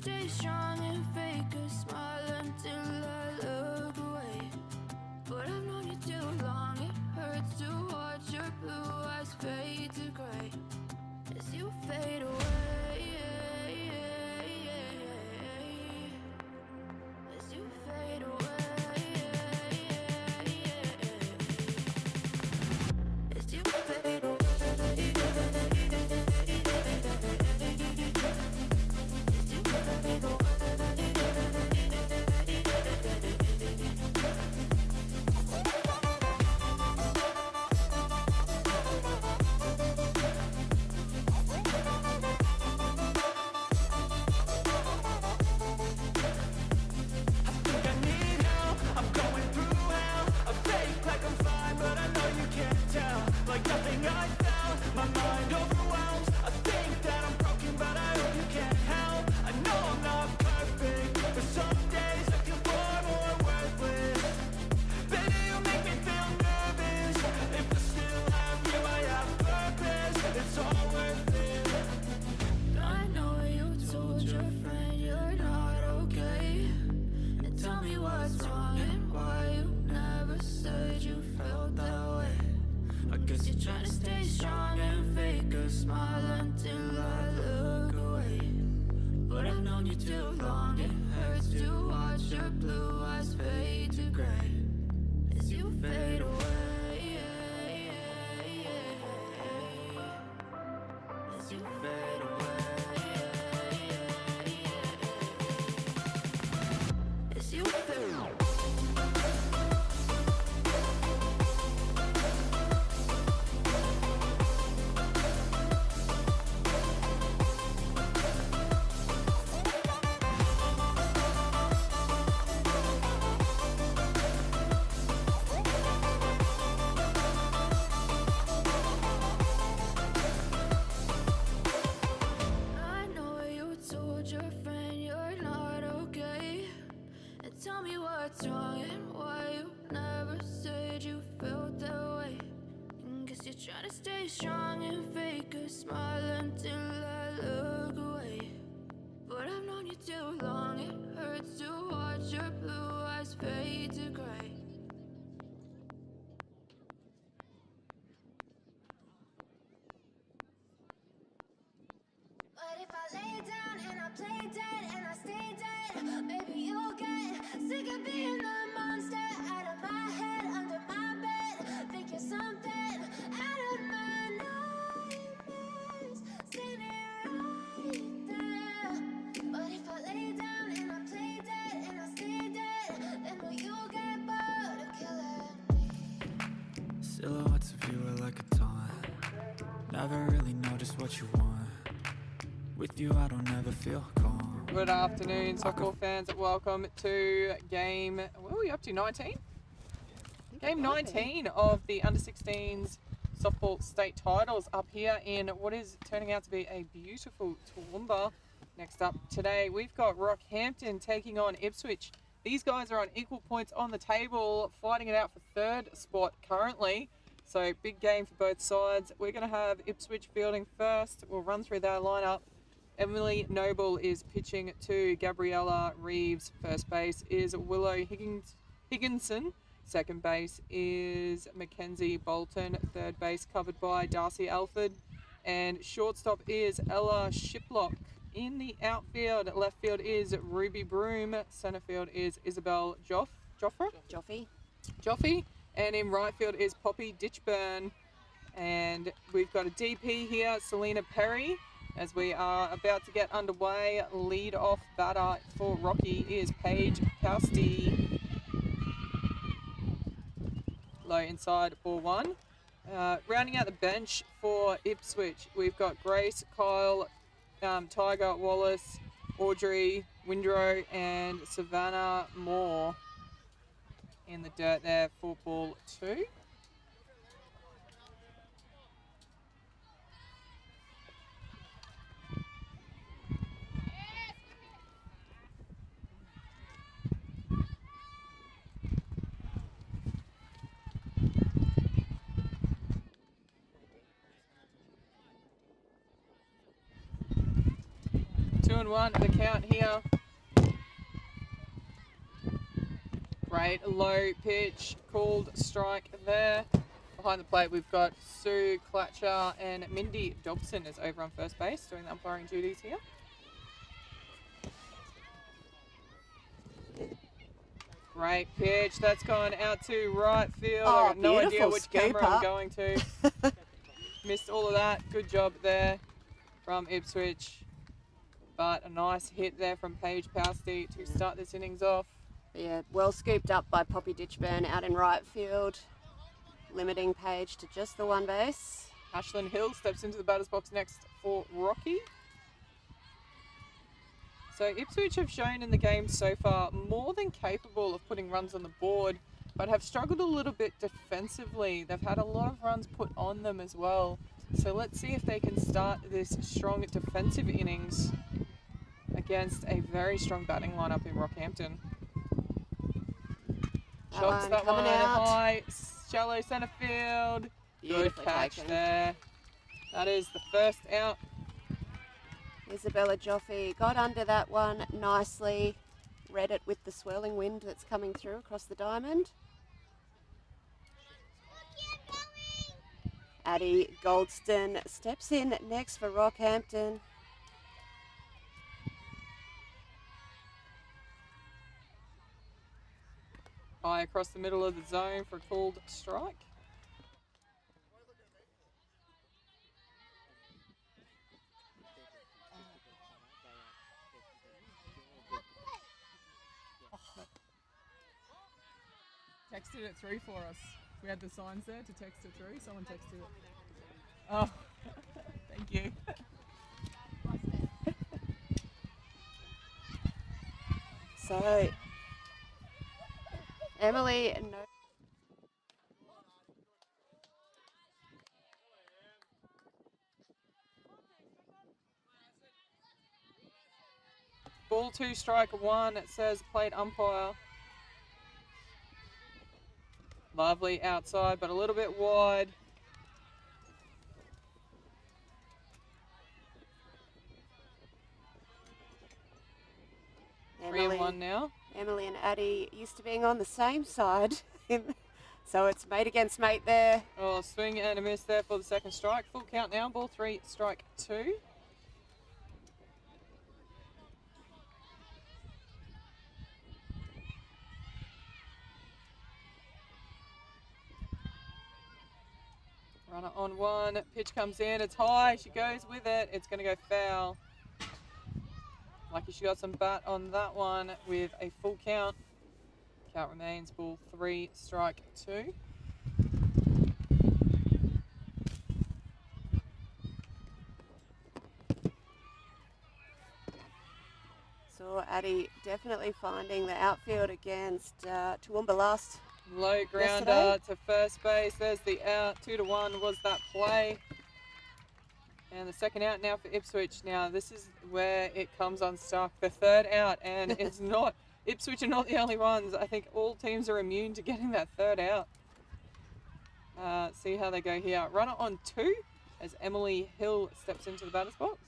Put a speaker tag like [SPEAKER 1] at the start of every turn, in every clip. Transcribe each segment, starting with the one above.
[SPEAKER 1] stay strong and fake a smile until I look away. But I've known you too long, it hurts to watch your blue eyes fade to gray as you fade away. As you fade away. As you fade away. Trying to stay strong and fake a smile until I look away. But I've known you too long, it hurts to watch your blue eyes fade to gray. But if I lay down and I play dead and I stay dead, maybe you'll get sick of being the monster out of my head, under my bed. Think you're something out of my nightmares, standing right there. But if I lay down and I play dead and I stay dead, then will you get bored of killing me?
[SPEAKER 2] Silhouettes of you are like a taunt. Never really know just what you want. With you I don't ever feel calm.
[SPEAKER 3] Good afternoon, softball fans. Welcome to game, what are we up to, 19? Game 19 of the under-16s softball state titles up here in what is turning out to be a beautiful Toowoomba. Next up today, we've got Rockhampton taking on Ipswich. These guys are on equal points on the table, fighting it out for third spot currently. So big game for both sides. We're going to have Ipswich fielding first. We'll run through their lineup. Emily Noble is pitching to Gabriella Reeves. First base is Willow Higginson. Second base is Mackenzie Bolton. Third base covered by Darcy Alford. And shortstop is Ella Shiplock. In the outfield, left field is Ruby Broom. Centre field is Isabel Joffe. And in right field is Poppy Ditchburn. And we've got a DP here, Selena Perry. As we are about to get underway, lead off batter for Rocky is Paige Cousty. Low inside, ball one. Rounding out the bench for Ipswich, we've got Grace, Kyle, Tiger Wallace, Audrey Windrow, and Savannah Moore in the dirt there for ball two. 2-1 the count here. Great low pitch, called strike there. Behind the plate, we've got Sue Clatcher and Mindy Dobson is over on first base doing the umpiring duties here. Great pitch. That's gone out to right field.
[SPEAKER 4] Oh,
[SPEAKER 3] I've got no idea
[SPEAKER 4] beautiful
[SPEAKER 3] which
[SPEAKER 4] scoop
[SPEAKER 3] camera I'm
[SPEAKER 4] up.
[SPEAKER 3] going to. Missed all of that. Good job there from Ipswich. But a nice hit there from Paige Pousty to start this innings off.
[SPEAKER 4] Yeah, well scooped up by Poppy Ditchburn out in right field, limiting Paige to just the one base.
[SPEAKER 3] Ashlyn Hill steps into the batter's box next for Rocky. So Ipswich have shown in the game so far more than capable of putting runs on the board, but have struggled a little bit defensively. They've had a lot of runs put on them as well. So let's see if they can start this strong defensive innings against a very strong batting lineup in Rockhampton. Shots that one
[SPEAKER 4] out.
[SPEAKER 3] high, shallow centre field. Good
[SPEAKER 4] Beautifully
[SPEAKER 3] catch
[SPEAKER 4] taken.
[SPEAKER 3] there. That is the first out.
[SPEAKER 4] Isabella Joffe got under that one nicely, read it with the swirling wind that's coming through across the diamond. Addie Goldston steps in next for Rockhampton.
[SPEAKER 3] High across the middle of the zone for a called strike. Texted it through for us. We had the signs there to text it through. Someone texted it. Oh, thank you.
[SPEAKER 4] So, Emily, no.
[SPEAKER 3] Ball 2, strike 1. It says plate umpire. Lovely outside, but a little bit wide.
[SPEAKER 4] Emily,
[SPEAKER 3] 3-1 now.
[SPEAKER 4] Emily and Addie used to being on the same side, so it's mate against mate there.
[SPEAKER 3] Oh, swing and a miss there for the second strike. Full count now. Ball 3, strike 2. Runner on 1. Pitch comes in. It's high. She goes with it. It's going to go foul. Lucky she got some bat on that one with a full count. Count remains ball 3, strike 2.
[SPEAKER 4] So Addie definitely finding the outfield against Toowoomba last.
[SPEAKER 3] Low grounder
[SPEAKER 4] Yesterday.
[SPEAKER 3] to first base. There's the out. 2-1 was that play. And the second out now for Ipswich. Now this is where it comes unstuck. The third out, and it's not, Ipswich are not the only ones. I think all teams are immune to getting that third out. See how they go here. Runner on 2 as Emily Hill steps into the batter's box.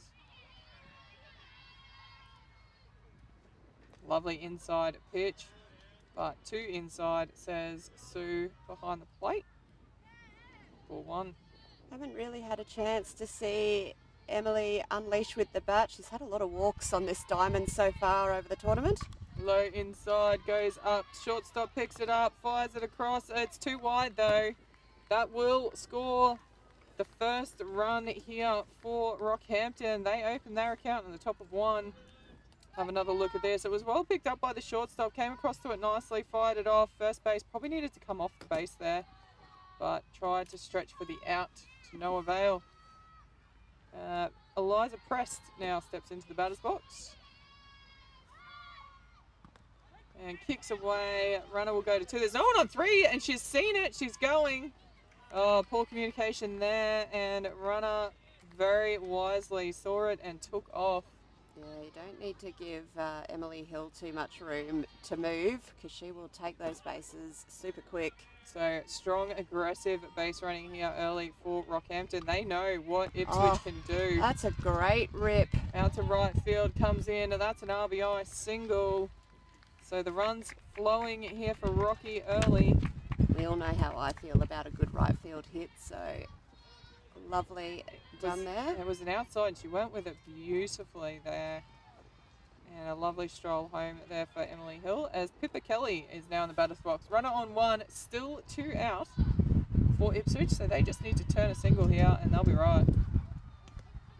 [SPEAKER 3] Lovely inside pitch, but 2 inside, says Sue behind the plate. Ball 1.
[SPEAKER 4] Haven't really had a chance to see Emily unleash with the bat. She's had a lot of walks on this diamond so far over the tournament.
[SPEAKER 3] Low inside, goes up, shortstop picks it up, fires it across. It's too wide though. That will score the first run here for Rockhampton. They open their account on the top of 1. Have another look at this. It was well picked up by the shortstop, came across to it nicely, fired it off. First base probably needed to come off the base there, but tried to stretch for the out to no avail. Eliza Prest now steps into the batter's box and kicks away. Runner will go to 2. There's no one on 3, and she's seen it. She's going. Oh, poor communication there, and runner very wisely saw it and took off.
[SPEAKER 4] Yeah, you don't need to give Emily Hill too much room to move because she will take those bases super quick.
[SPEAKER 3] So strong, aggressive base running here early for Rockhampton. They know what Ipswich can do.
[SPEAKER 4] That's a great rip.
[SPEAKER 3] Out to right field, comes in, and that's an RBI single. So the run's flowing here for Rocky early.
[SPEAKER 4] We all know how I feel about a good right field hit, so lovely done there.
[SPEAKER 3] It was an outside. She went with it beautifully there. And a lovely stroll home there for Emily Hill as Pippa Kelly is now in the batter's box. Runner on one, still 2 out for Ipswich, so they just need to turn a single here and they'll be right.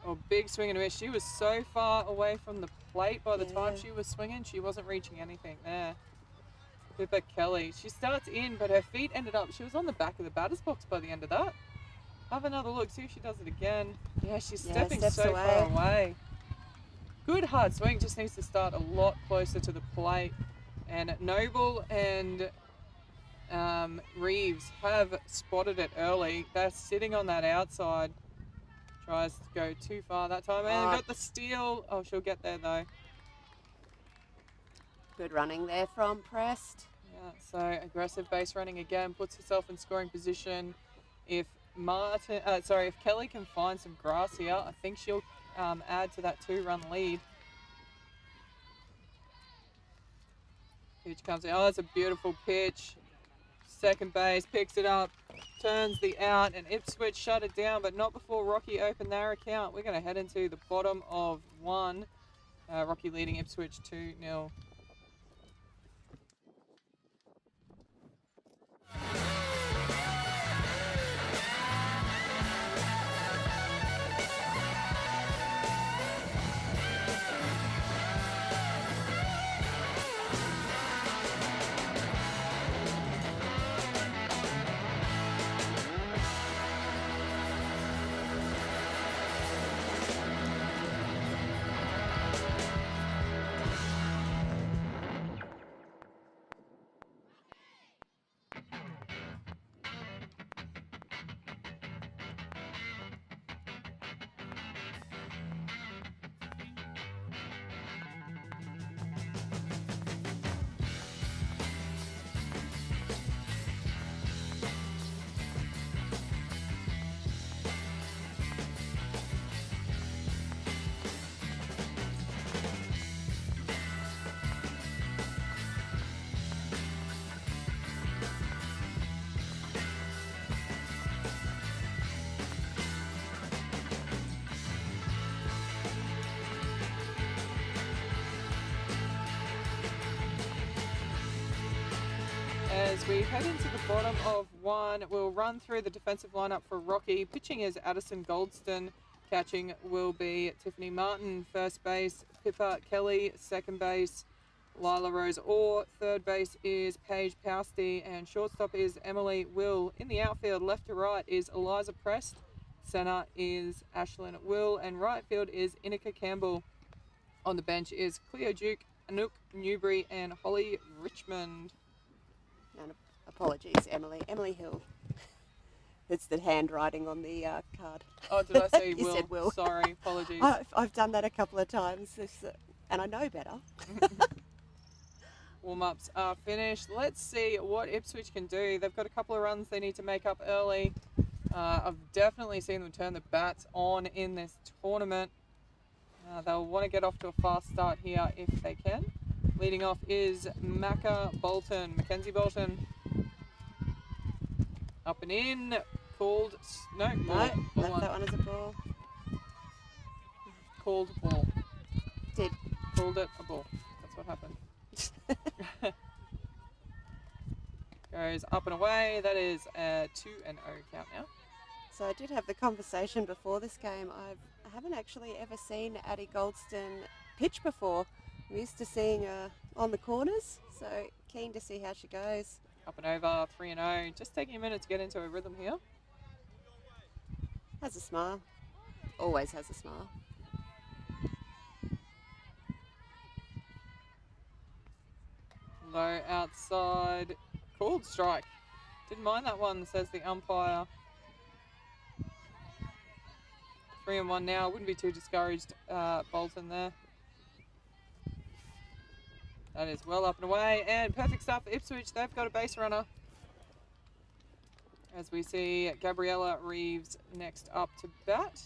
[SPEAKER 3] Oh, big swing and a miss. She was so far away from the plate by the time she was swinging, she wasn't reaching anything there. Pippa Kelly. She starts in, but her feet ended up, she was on the back of the batter's box by the end of that. Have another look, see if she does it again. Yeah, she's stepping so far away. Good hard swing, just needs to start a lot closer to the plate. And Noble and Reeves have spotted it early. They're sitting on that outside. Tries to go too far that time and got the steal. Oh, she'll get there though. Good
[SPEAKER 4] running there from Prest.
[SPEAKER 3] Yeah, so aggressive base running again, puts herself in scoring position. If if Kelly can find some grass here, I think she'll add to that 2-run lead. Pitch comes in. Oh, that's a beautiful pitch. Second base, picks it up, turns the out, and Ipswich shut it down, but not before Rocky opened their account. We're going to head into the bottom of 1. Rocky leading Ipswich 2-0. As we head into the bottom of 1, we'll run through the defensive lineup for Rocky. Pitching is Addison Goldston. Catching will be Tiffany Martin. First base, Pippa Kelly. Second base, Lila Rose Orr. Third base is Paige Pousty. And shortstop is Emily Will. In the outfield, left to right, is Eliza Prest. Centre is Ashlyn Will. And right field is Inika Campbell. On the bench is Cleo Duke, Anouk Newbury, and Holly Richmond.
[SPEAKER 4] And apologies, Emily Hill. It's the handwriting on the card.
[SPEAKER 3] Oh, did I say
[SPEAKER 4] You
[SPEAKER 3] Will?
[SPEAKER 4] said Will.
[SPEAKER 3] Sorry, apologies.
[SPEAKER 4] I've done that a couple of times, and I know better.
[SPEAKER 3] Warm-ups are finished. Let's see what Ipswich can do. They've got a couple of runs they need to make up early. I've definitely seen them turn the bats on in this tournament. They'll want to get off to a fast start here if they can. Leading off is Mackenzie Bolton. Up and in. Called. No,
[SPEAKER 4] that one is a ball.
[SPEAKER 3] Called ball.
[SPEAKER 4] Did.
[SPEAKER 3] Called it a ball. That's what happened. Goes up and away. That is a 2-0 count now.
[SPEAKER 4] So I did have the conversation before this game. I haven't actually ever seen Addie Goldston pitch before. I'm used to seeing her on the corners, so keen to see how she goes.
[SPEAKER 3] Up and over, 3-0. Just taking a minute to get into a rhythm here.
[SPEAKER 4] Has a smile. Always has a smile.
[SPEAKER 3] Low outside. Called strike. Didn't mind that one, says the umpire. 3-1 now. Wouldn't be too discouraged, Bolton there. That is well up and away. And perfect start for Ipswich. They've got a base runner. As we see Gabriella Reeves next up to bat.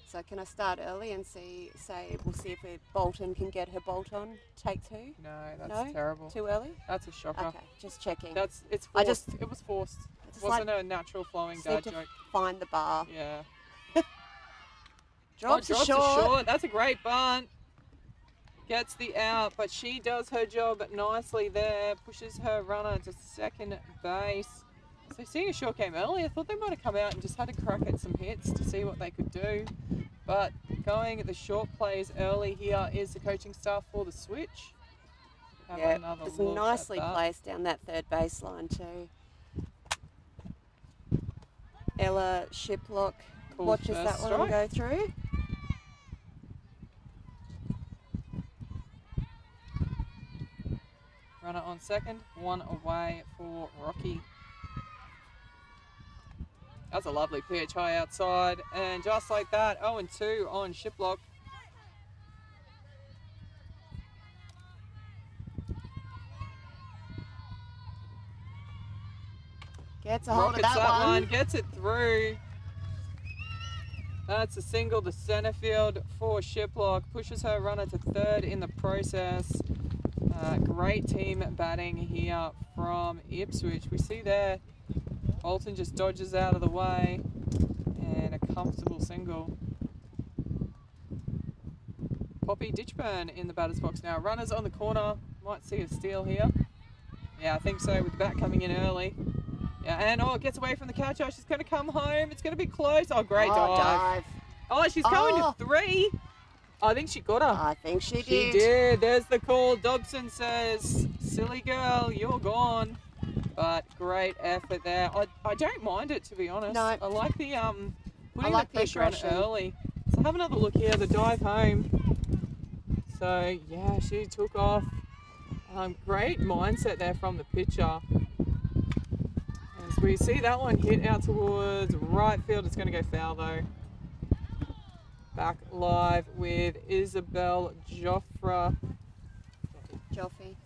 [SPEAKER 4] So can I start early and we'll see if Bolton can get her bolt on, take 2?
[SPEAKER 3] No, that's terrible.
[SPEAKER 4] Too early?
[SPEAKER 3] That's a shocker.
[SPEAKER 4] Okay, just checking.
[SPEAKER 3] It's forced. It was forced. It wasn't
[SPEAKER 4] like,
[SPEAKER 3] a natural flowing
[SPEAKER 4] need
[SPEAKER 3] dad
[SPEAKER 4] to
[SPEAKER 3] joke.
[SPEAKER 4] find the bar.
[SPEAKER 3] Yeah.
[SPEAKER 4] Drops
[SPEAKER 3] to
[SPEAKER 4] are short.
[SPEAKER 3] That's a great bunt. Gets the out, but she does her job nicely there. Pushes her runner to second base. So seeing a short game early, I thought they might have come out and just had a crack at some hits to see what they could do. But going the short plays early here is the coaching staff for the switch.
[SPEAKER 4] Yeah, it's nicely placed down that third baseline too. Ella Shiplock watches that one go through.
[SPEAKER 3] Runner on second, 1 away for Rocky. That's a lovely pitch, high outside, and just like that, 0-2 on Shiplock.
[SPEAKER 4] Gets a hold of that one.
[SPEAKER 3] Gets it through. That's a single to centre field for Shiplock. Pushes her runner to third in the process. Great team batting here from Ipswich. We see there Bolton just dodges out of the way and a comfortable single. Poppy Ditchburn in the batter's box now. Runners on the corner. Might see a steal here. Yeah, I think so, with the bat coming in early. Yeah, and it gets away from the catcher. She's going to come home. It's going to be close. Oh, great dive. Oh, she's going to 3. I think she got her.
[SPEAKER 4] I think she did.
[SPEAKER 3] She did. There's the call. Dobson says, silly girl, you're gone. But great effort there. I don't mind it, to be honest.
[SPEAKER 4] No.
[SPEAKER 3] I like the putting the pressure on early. So have another look here, the dive home. So yeah, she took off. Great mindset there from the pitcher. As we see that one hit out towards right field, it's going to go foul though. Back live with Isabel Joffre.
[SPEAKER 4] Joffy.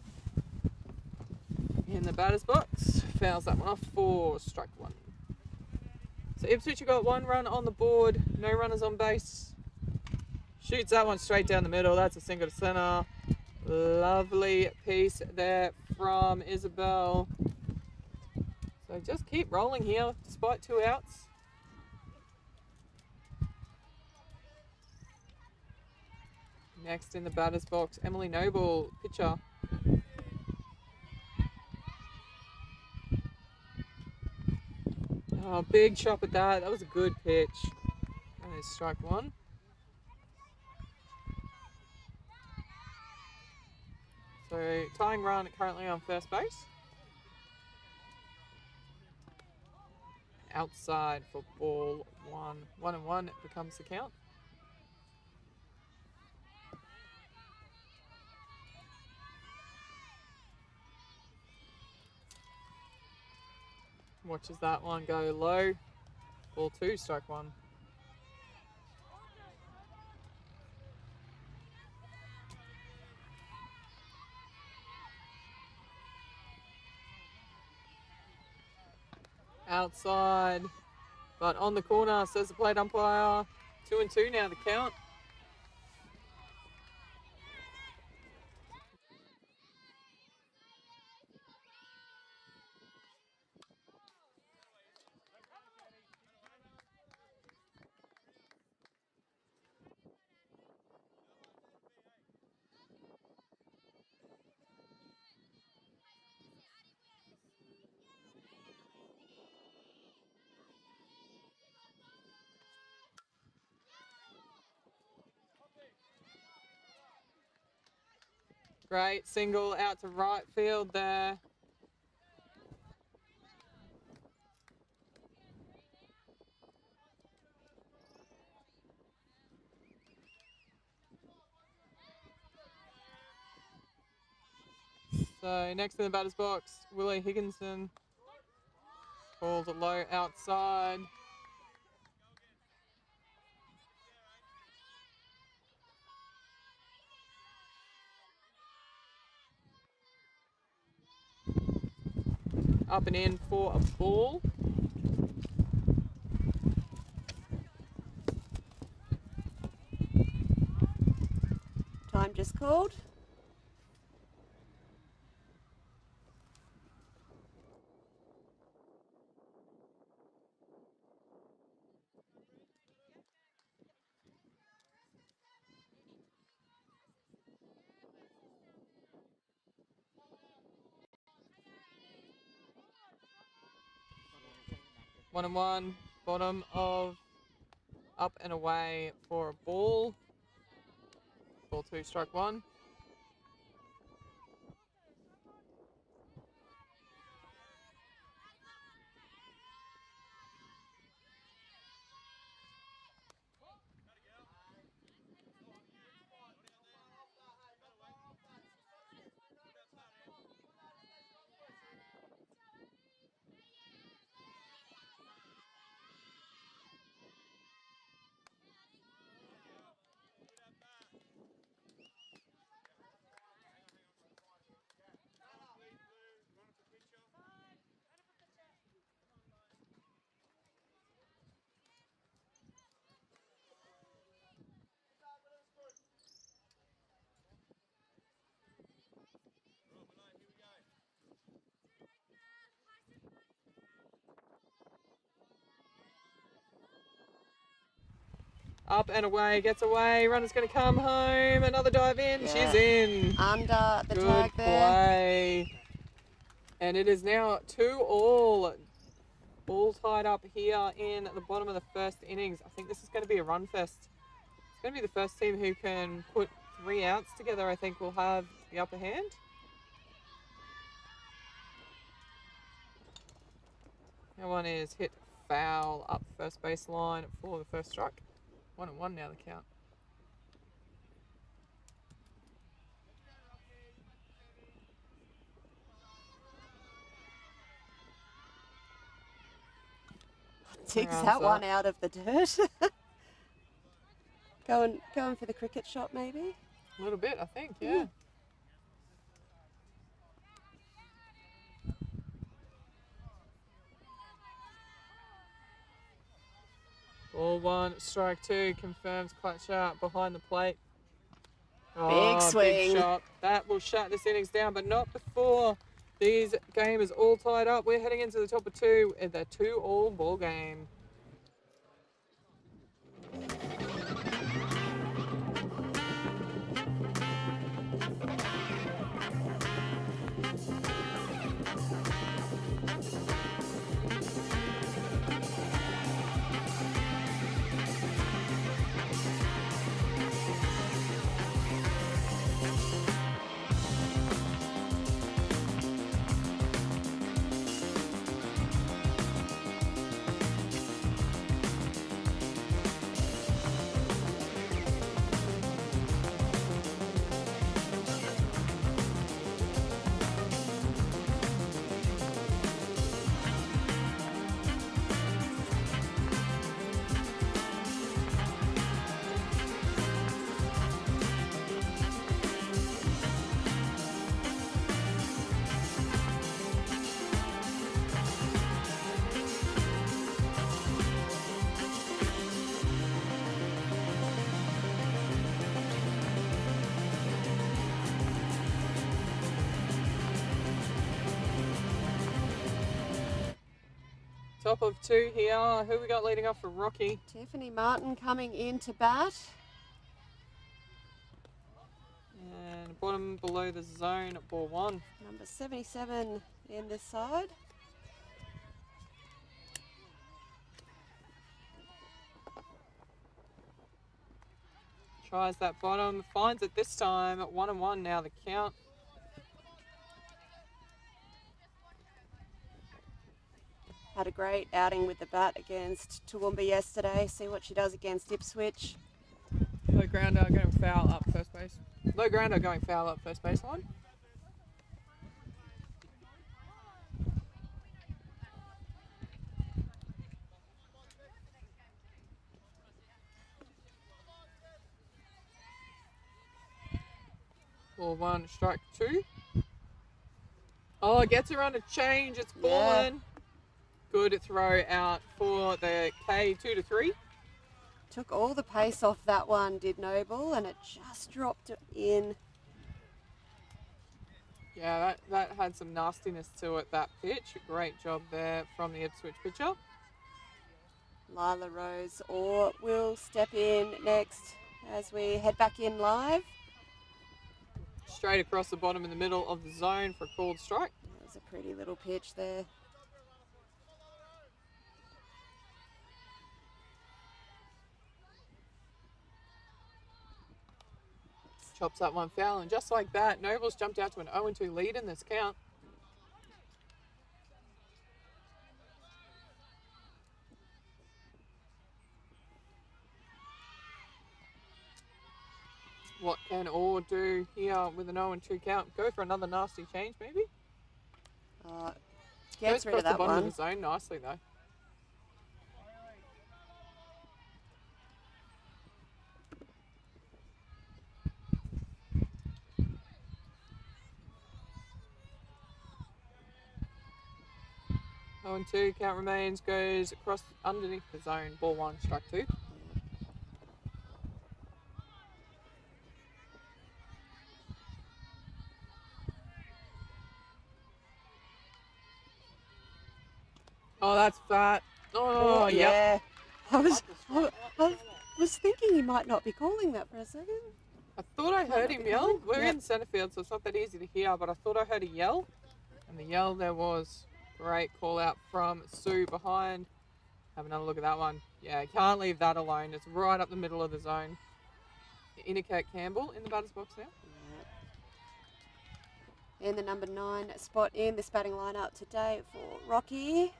[SPEAKER 3] In the batter's box. Fouls that one off for strike 1. So Ipswich have got 1 run on the board. No runners on base. Shoots that one straight down the middle. That's a single to centre. Lovely piece there from Isabel. So just keep rolling here despite 2 outs. Next in the batter's box, Emily Noble, pitcher. Oh, big chop at that. That was a good pitch. That is strike 1. So tying run currently on first base. Outside for ball 1. 1-1 becomes the count. Watches that one go low. Ball 2, strike 1. Outside, but on the corner, says the plate umpire. 2-2 now the count. Great single out to right field there. So next in the batter's box, Willie Higginson. Balls it low outside. up and in for a ball.
[SPEAKER 4] Time just called.
[SPEAKER 3] One and one, bottom of up and away for a ball. Ball 2, strike 1. Up and away, gets away. Runner's going to come home. Another dive in.
[SPEAKER 4] Yeah.
[SPEAKER 3] She's in.
[SPEAKER 4] Under the
[SPEAKER 3] Good
[SPEAKER 4] tag there.
[SPEAKER 3] play. And it is now 2-all. All tied up here in the bottom of the first innings. I think this is going to be a run fest. It's going to be the first team who can put 3 outs together, I think, will have the upper hand. That one is hit foul up first baseline for the first strike. 1 and 1 now the count.
[SPEAKER 4] Digs
[SPEAKER 3] Rounds
[SPEAKER 4] that one
[SPEAKER 3] up.
[SPEAKER 4] out of the dirt. going for the cricket shot maybe.
[SPEAKER 3] A little bit, I think, yeah. Ball 1, strike 2, confirms clutch out behind the plate.
[SPEAKER 4] Big swing.
[SPEAKER 3] Big shot. That will shut this innings down, but not before these game is all tied up. We're heading into the top of 2 in the 2-all ball game. Top of 2 here. Who we got leading off for Rocky?
[SPEAKER 4] Tiffany Martin coming in to bat.
[SPEAKER 3] And bottom below the zone, ball 1.
[SPEAKER 4] Number 77 in this side.
[SPEAKER 3] Tries that bottom, finds it this time. 1 and 1 now the count.
[SPEAKER 4] Had a great outing with the bat against Toowoomba yesterday. See what she does against Ipswich.
[SPEAKER 3] Low grounder going foul up first base. Low grounder going foul up first baseline. Ball 1, strike 2. Oh, it gets around a change. It's fallen. Good throw out for the K 2-3.
[SPEAKER 4] Took all the pace off that one, did Noble, and it just dropped in.
[SPEAKER 3] Yeah, that had some nastiness to it, that pitch. Great job there from the Ipswich pitcher.
[SPEAKER 4] Lila Rose or will step in next as we head back in live.
[SPEAKER 3] Straight across the bottom in the middle of the zone for a called strike.
[SPEAKER 4] That was a pretty little pitch there.
[SPEAKER 3] Chops that one foul, and just like that, Noble's jumped out to an 0-2 lead in this count. What can Orr do here with an 0-2 count? Go for another nasty change, maybe?
[SPEAKER 4] Gets rid of that
[SPEAKER 3] the bottom
[SPEAKER 4] one.
[SPEAKER 3] of the zone nicely, though. Oh, and 2 count remains, goes across underneath the zone. Ball 1, strike 2. Oh, that's fat. Oh,
[SPEAKER 4] yeah. I was thinking he might not be calling that for a second.
[SPEAKER 3] I thought I heard him yell. We're
[SPEAKER 4] Yep.
[SPEAKER 3] in centre field, so it's not that easy to hear, but I thought I heard a yell. And the yell there was great call out from Sue behind. Have another look at that one. Yeah, can't leave that alone. It's right up the middle of the zone. Indicate Campbell in the batter's box now.
[SPEAKER 4] In the number 9 spot in this batting lineup today for Rocky.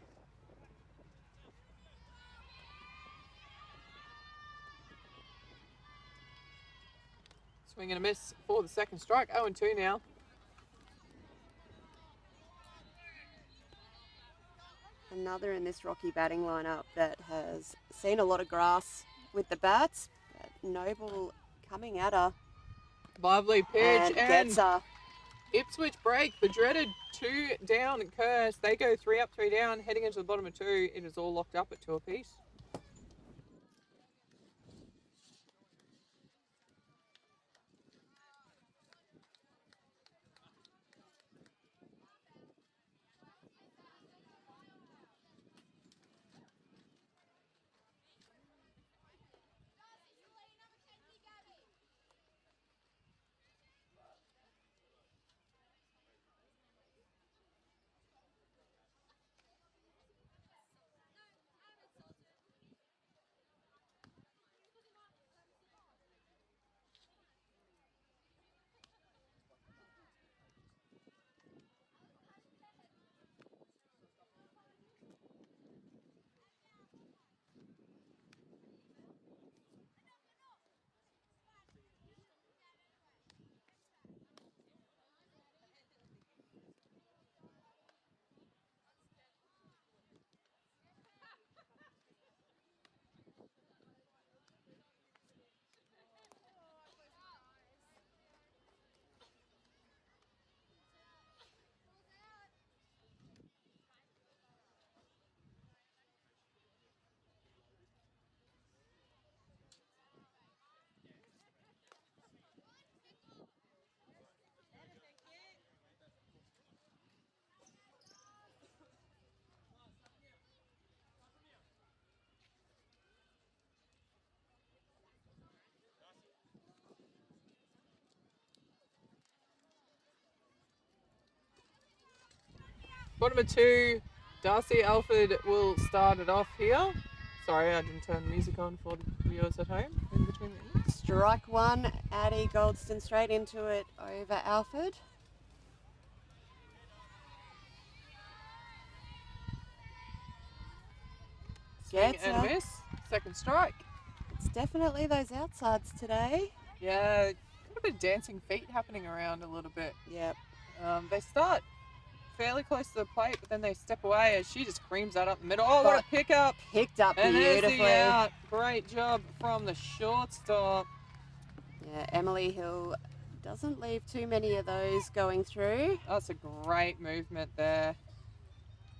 [SPEAKER 3] Swing and a miss for the second strike. 0-2 now.
[SPEAKER 4] Another in this Rocky batting lineup that has seen a lot of grass with the bats. But Noble coming at her.
[SPEAKER 3] Lively pitch
[SPEAKER 4] And gets her.
[SPEAKER 3] Ipswich break. The dreaded 2 down curse. They go 3 up, 3 down, heading into the bottom of 2. It is all locked up at 2 apiece. Bottom of 2, Darcy Alford will start it off here. Sorry, I didn't turn the music on for the viewers at home in between the innings.
[SPEAKER 4] Strike 1, Addie Goldston straight into it over Alford.
[SPEAKER 3] Swing and a miss. Second strike.
[SPEAKER 4] It's definitely those outsides today.
[SPEAKER 3] Yeah, got a bit of dancing feet happening around a little bit.
[SPEAKER 4] Yep.
[SPEAKER 3] They start fairly close to the plate, but then they step away as she just creams that up the middle. Oh, what a pickup!
[SPEAKER 4] Picked up
[SPEAKER 3] And there's
[SPEAKER 4] beautifully.
[SPEAKER 3] the out. Great job from the shortstop.
[SPEAKER 4] Yeah, Emily Hill doesn't leave too many of those going through.
[SPEAKER 3] That's a great movement there.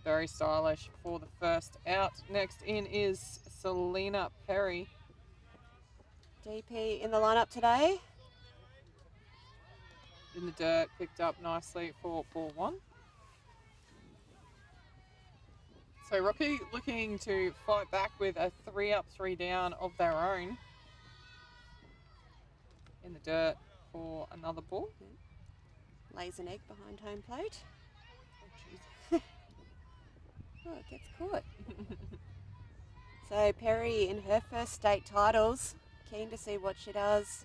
[SPEAKER 3] Very stylish for the first out. Next in is Selena Perry.
[SPEAKER 4] DP in the lineup today.
[SPEAKER 3] In the dirt, picked up nicely for ball 1. So Rocky looking to fight back with a 3 up, 3 down of their own. In the dirt for another ball.
[SPEAKER 4] Lays an egg behind home plate.
[SPEAKER 3] Oh, jeez.
[SPEAKER 4] Oh, it gets caught. So Perry in her first state titles. Keen to see what she does.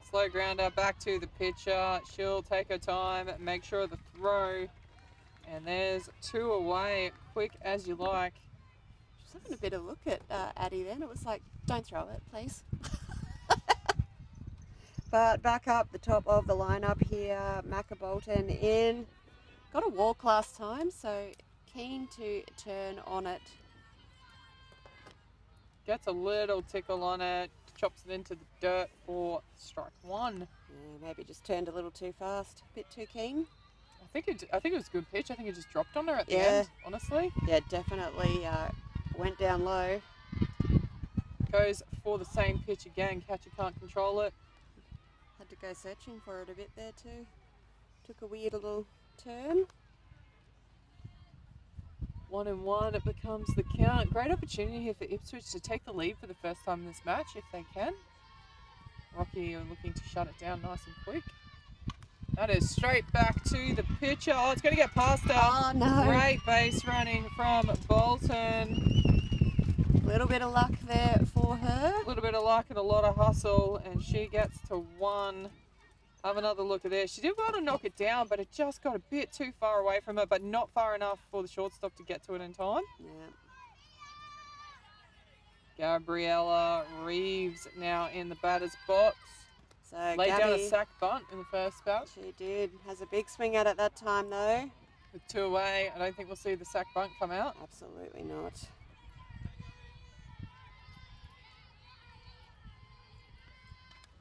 [SPEAKER 3] Slow grounder back to the pitcher. She'll take her time, make sure of the throw. And there's 2 away, quick as you like.
[SPEAKER 4] Just having a bit of a look at Addie then. It was like, don't throw it, please. But back up the top of the lineup here, Macca Bolton in. Got a walk last time, so keen to turn on it.
[SPEAKER 3] Gets a little tickle on it, chops it into the dirt for strike 1.
[SPEAKER 4] Yeah, maybe just turned a little too fast, a bit too keen.
[SPEAKER 3] I think it was a good pitch. I think it just dropped on her at the
[SPEAKER 4] Yeah.
[SPEAKER 3] end, honestly.
[SPEAKER 4] Yeah, definitely went down low.
[SPEAKER 3] Goes for the same pitch again. Catcher can't control it.
[SPEAKER 4] Had to go searching for it a bit there too. Took a weird little turn.
[SPEAKER 3] 1-1, it becomes the count. Great opportunity here for Ipswich to take the lead for the first time in this match, if they can. Rocky are looking to shut it down nice and quick. That is straight back to the pitcher. Oh, it's going to get past her.
[SPEAKER 4] Oh, no.
[SPEAKER 3] Great base running from Bolton.
[SPEAKER 4] A little bit of luck there for her.
[SPEAKER 3] A little bit of luck and a lot of hustle, and she gets to 1. Have another look at this. She did well to knock it down, but it just got a bit too far away from her, but not far enough for the shortstop to get to it in time.
[SPEAKER 4] Yeah.
[SPEAKER 3] Gabriella Reeves now in the batter's box.
[SPEAKER 4] So
[SPEAKER 3] Laid down a
[SPEAKER 4] Gabby,
[SPEAKER 3] sack bunt in the first bout.
[SPEAKER 4] she did. Has a big swing at it that time though.
[SPEAKER 3] With 2 away, I don't think we'll see the sack bunt come out.
[SPEAKER 4] Absolutely not.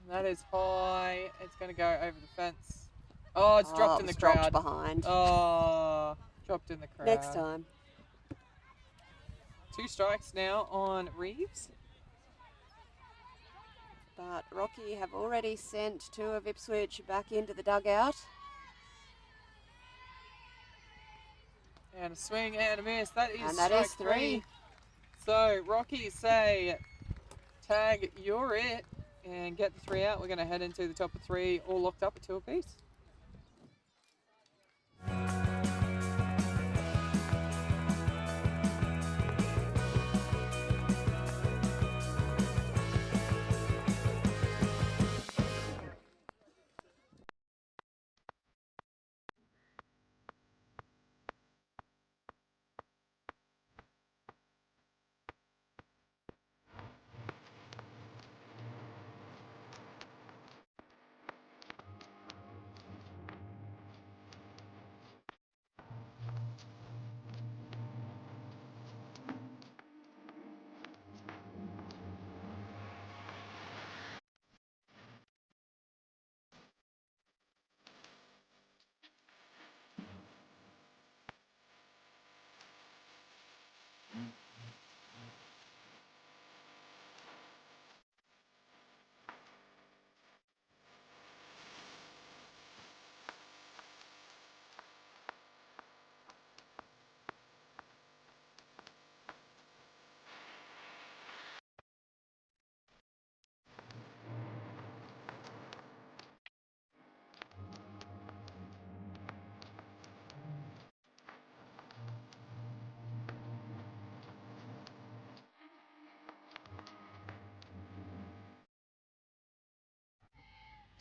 [SPEAKER 3] And that is high. It's going to go over the fence. Oh, it's dropped in the crowd.
[SPEAKER 4] Dropped behind.
[SPEAKER 3] Oh, dropped in the crowd.
[SPEAKER 4] Next time.
[SPEAKER 3] 2 strikes now on Reeves.
[SPEAKER 4] But Rocky have already sent 2 of Ipswich back into the dugout.
[SPEAKER 3] And a swing and a miss. That is
[SPEAKER 4] And that
[SPEAKER 3] strike
[SPEAKER 4] is 3.
[SPEAKER 3] So Rocky say, tag, you're it, and get the 3 out. We're going to head into the top of 3, all locked up at 2 apiece.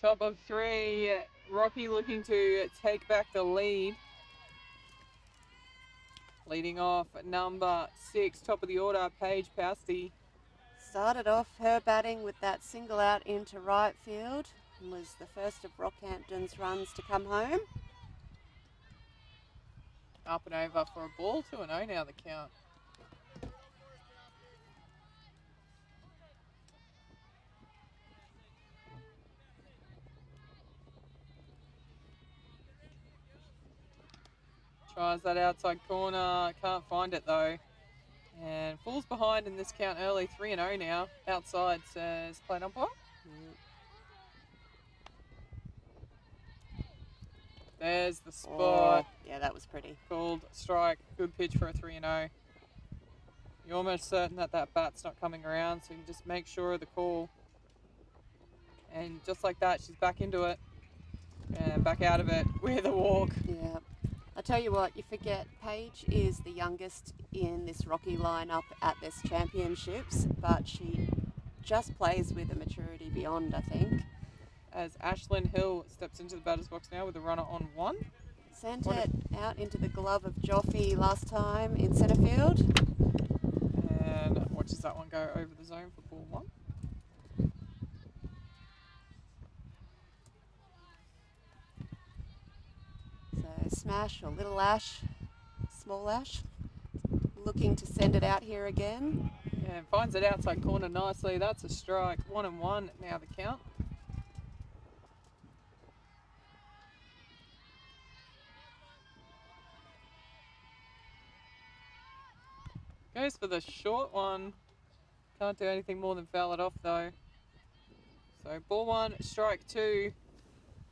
[SPEAKER 3] Top of 3, Rocky looking to take back the lead. Leading off number 6, top of the order, Paige Pousty.
[SPEAKER 4] Started off her batting with that single out into right field and was the first of Rockhampton's runs to come home.
[SPEAKER 3] Up and over for a ball, 2-0 now the count. Tries that outside corner. Can't find it though. And falls behind in this count early. 3-0 now. Outside says plate umpire. There's the spot.
[SPEAKER 4] Oh, yeah, that was pretty.
[SPEAKER 3] Called strike. Good pitch for a 3-0. You're almost certain that that bat's not coming around, so you just make sure of the call. And just like that, she's back into it. And back out of it with a walk.
[SPEAKER 4] Yeah. I tell you what, you forget Paige is the youngest in this Rocky lineup at this championships, but she just plays with a maturity beyond, I think.
[SPEAKER 3] As Ashlyn Hill steps into the batter's box now with a runner on 1.
[SPEAKER 4] Sent it out into the glove of Joffe last time in centre field.
[SPEAKER 3] And watches that one go over the zone for ball 1.
[SPEAKER 4] So Smash or Little Ash, Small Ash, looking to send it out here again.
[SPEAKER 3] And finds it outside corner nicely. That's a strike. 1-1 now the count. Goes for the short one. Can't do anything more than foul it off though. So ball 1, strike 2.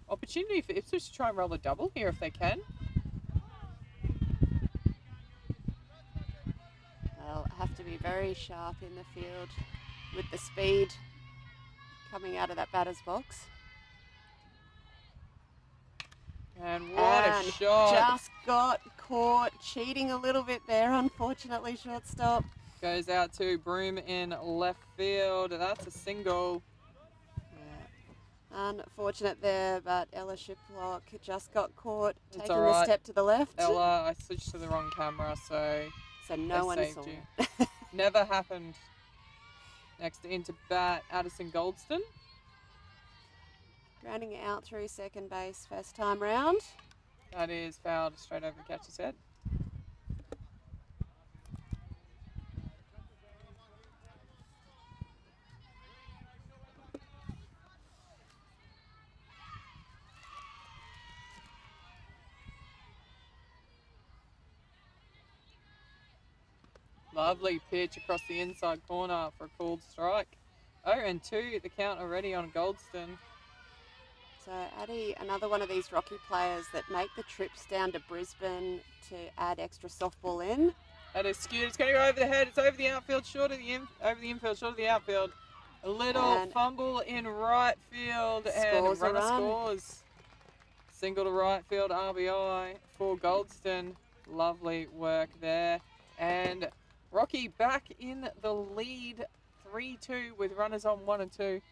[SPEAKER 3] Opportunity for Ipswich to try and roll a double here if they can.
[SPEAKER 4] They'll have to be very sharp in the field with the speed coming out of that batter's box.
[SPEAKER 3] And what a shot.
[SPEAKER 4] Just got caught cheating a little bit there, unfortunately, shortstop.
[SPEAKER 3] Goes out to Broom in left field. That's a single.
[SPEAKER 4] Yeah. Unfortunate there, but Ella Shiplock just got caught
[SPEAKER 3] It's
[SPEAKER 4] taking
[SPEAKER 3] all
[SPEAKER 4] the
[SPEAKER 3] right.
[SPEAKER 4] step to the left.
[SPEAKER 3] Ella, I switched to the wrong camera, so
[SPEAKER 4] no
[SPEAKER 3] they
[SPEAKER 4] one
[SPEAKER 3] saved
[SPEAKER 4] saw.
[SPEAKER 3] you. Never happened. Next into bat, Addison Goldston.
[SPEAKER 4] Grounding out through second base first time round.
[SPEAKER 3] That is fouled straight over the catcher's head. Lovely pitch across the inside corner for a called strike. 0-2 the count already on Goldston.
[SPEAKER 4] So Addie, another one of these Rocky players that make the trips down to Brisbane to add extra softball in.
[SPEAKER 3] That is skewed. It's going to go over the head. It's over the outfield, short of the over the infield, short of the outfield. A little
[SPEAKER 4] And
[SPEAKER 3] fumble in right field, and
[SPEAKER 4] scores a
[SPEAKER 3] runner
[SPEAKER 4] run.
[SPEAKER 3] scores. Single to right field, RBI for Goldston. Lovely work there. And Rocky back in the lead, 3-2 with runners on 1 and 2.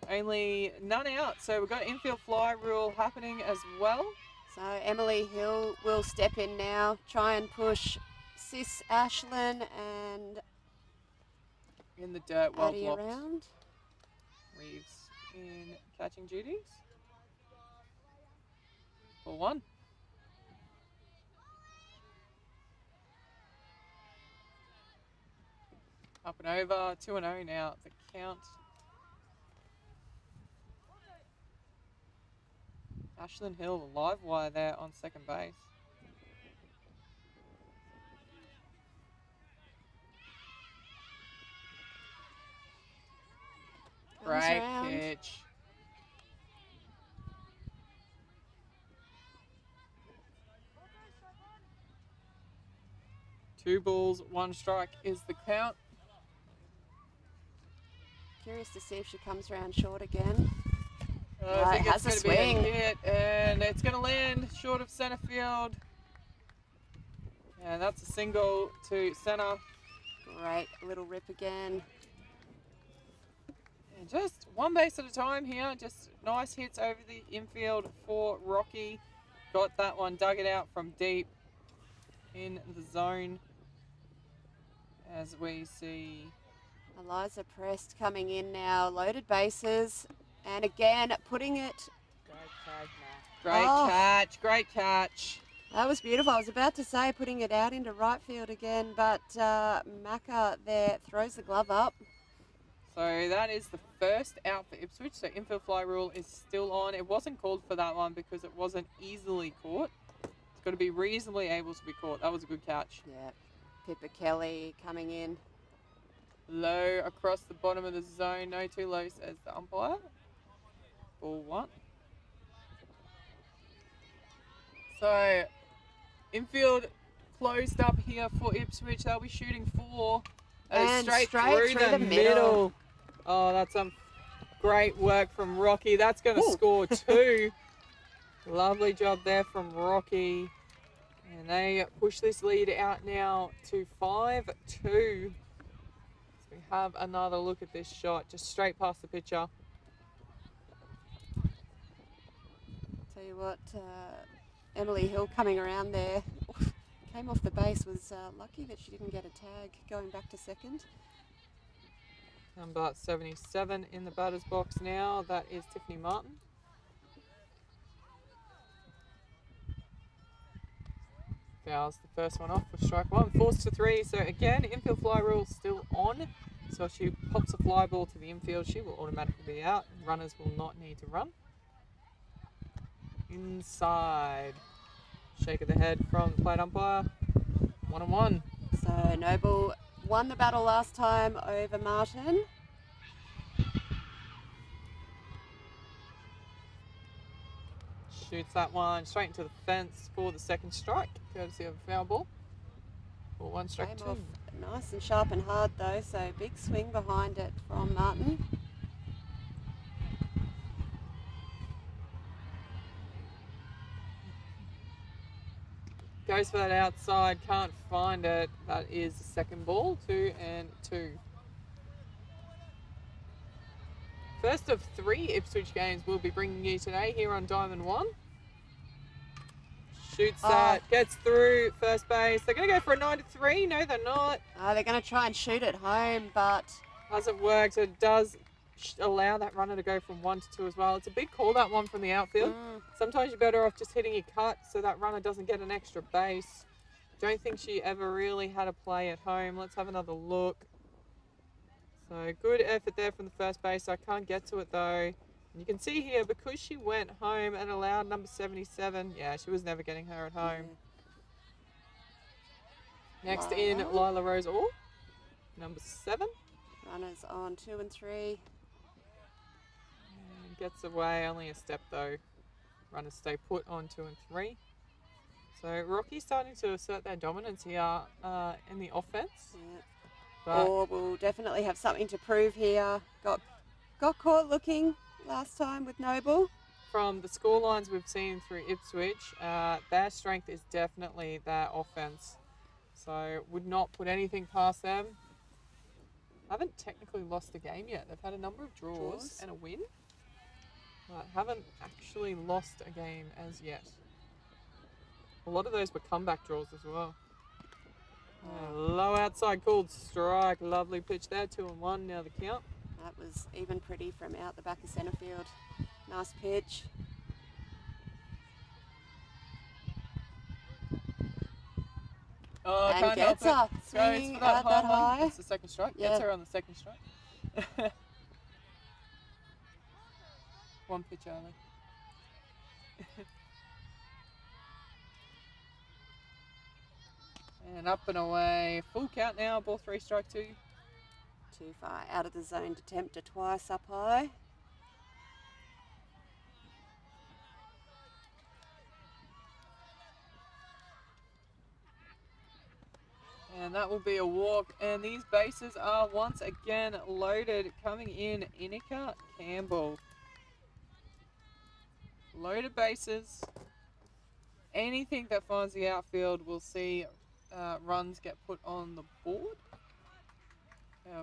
[SPEAKER 3] Only none out, so we've got infield fly rule happening as well.
[SPEAKER 4] So Emily Hill will step in now, try and push Sis Ashlyn and
[SPEAKER 3] In the dirt, well
[SPEAKER 4] Addie
[SPEAKER 3] blocked.
[SPEAKER 4] around.
[SPEAKER 3] Reeves in catching duties. For 1. Up and over, 2-0 now, the count. Ashlyn Hill, a live wire there on second base. Great
[SPEAKER 4] around.
[SPEAKER 3] pitch. Two balls, 1 strike is the count.
[SPEAKER 4] Curious to see if she comes around short again.
[SPEAKER 3] I think
[SPEAKER 4] has
[SPEAKER 3] it's
[SPEAKER 4] a
[SPEAKER 3] going to be a
[SPEAKER 4] swing.
[SPEAKER 3] hit, and it's going to land short of center field. And that's a single to center.
[SPEAKER 4] Great little rip again.
[SPEAKER 3] And just one base at a time here. Just nice hits over the infield for Rocky. Got that one, dug it out from deep in the zone. As we see
[SPEAKER 4] Eliza Prest coming in now, loaded bases, and again putting it.
[SPEAKER 3] great
[SPEAKER 4] Oh.
[SPEAKER 3] catch, great catch.
[SPEAKER 4] That was beautiful. I was about to say putting it out into right field again, but Macca there throws the glove up.
[SPEAKER 3] So that is the first out for Ipswich. So infield fly rule is still on. It wasn't called for that one because it wasn't easily caught. It's got to be reasonably able to be caught. That was a good catch.
[SPEAKER 4] Yeah. Pippa Kelly coming in.
[SPEAKER 3] Low across the bottom of the zone. No too low, says the umpire. Ball 1. So, infield closed up here for Ipswich. They'll be shooting 4.
[SPEAKER 4] And
[SPEAKER 3] Straight through the middle. Oh, that's some great work from Rocky. That's going to score 2. Lovely job there from Rocky. And they push this lead out now to 5-2. So we have another look at this shot, just straight past the pitcher.
[SPEAKER 4] Tell you what, Emily Hill coming around there. Came off the base, was lucky that she didn't get a tag going back to second.
[SPEAKER 3] Number 77 in the batter's box now. That is Tiffany Martin. Fouls the first one off for strike 1. Forced to 3. So again, infield fly rule still on. So if she pops a fly ball to the infield, she will automatically be out. Runners will not need to run. Inside. Shake of the head from the plate umpire. 1-1.
[SPEAKER 4] So Noble won the battle last time over Martin.
[SPEAKER 3] Shoots that one straight into the fence for the second strike, courtesy of a foul ball. For 1 strike
[SPEAKER 4] Came
[SPEAKER 3] 2.
[SPEAKER 4] off nice and sharp and hard though, so big swing behind it from Martin.
[SPEAKER 3] Goes for that outside, can't find it. That is the second ball, 2-2. First of 3 Ipswich games we'll be bringing you today here on Diamond 1. Shoots that, gets through first base. They're going to go for a 9-3. No, they're not.
[SPEAKER 4] They're going to try and shoot it home, but
[SPEAKER 3] Hasn't worked. It does allow that runner to go from 1 to 2 as well. It's a big call, that one from the outfield. Sometimes you're better off just hitting your cut so that runner doesn't get an extra base. Don't think she ever really had a play at home. Let's have another look. So good effort there from the first base. I can't get to it though. You can see here, because she went home and allowed number 77, yeah, she was never getting her at home. Next in, Lila Rose Orr, number 7.
[SPEAKER 4] Runners on 2 and 3.
[SPEAKER 3] And gets away, only a step though. Runners stay put on 2 and 3. So Rocky's starting to assert their dominance here in the offense.
[SPEAKER 4] Yeah.
[SPEAKER 3] But
[SPEAKER 4] Or will definitely have something to prove here. Got caught looking last time with Noble.
[SPEAKER 3] from the score lines we've seen through Ipswich, their strength is definitely their offense. So would not put anything past them. Haven't technically lost a game yet. They've had a number of draws and a win, but haven't actually lost a game as yet. A lot of those were comeback draws as well. Low outside called strike. Lovely pitch there. 2-1 now the count.
[SPEAKER 4] That was even pretty from out the back of centre field. Nice pitch.
[SPEAKER 3] Oh,
[SPEAKER 4] And
[SPEAKER 3] can't
[SPEAKER 4] gets
[SPEAKER 3] help
[SPEAKER 4] her.
[SPEAKER 3] it.
[SPEAKER 4] Swinging
[SPEAKER 3] Goes for
[SPEAKER 4] out that
[SPEAKER 3] one.
[SPEAKER 4] high.
[SPEAKER 3] It's the second strike.
[SPEAKER 4] Yeah.
[SPEAKER 3] Gets her on the second strike. One pitch only. And up and away. Full count now. Ball 3, strike 2.
[SPEAKER 4] Too far out of the zone to tempt her twice up high.
[SPEAKER 3] And that will be a walk. And these bases are once again loaded. Coming in, Inika Campbell. Loaded bases. Anything that finds the outfield will see runs get put on the board.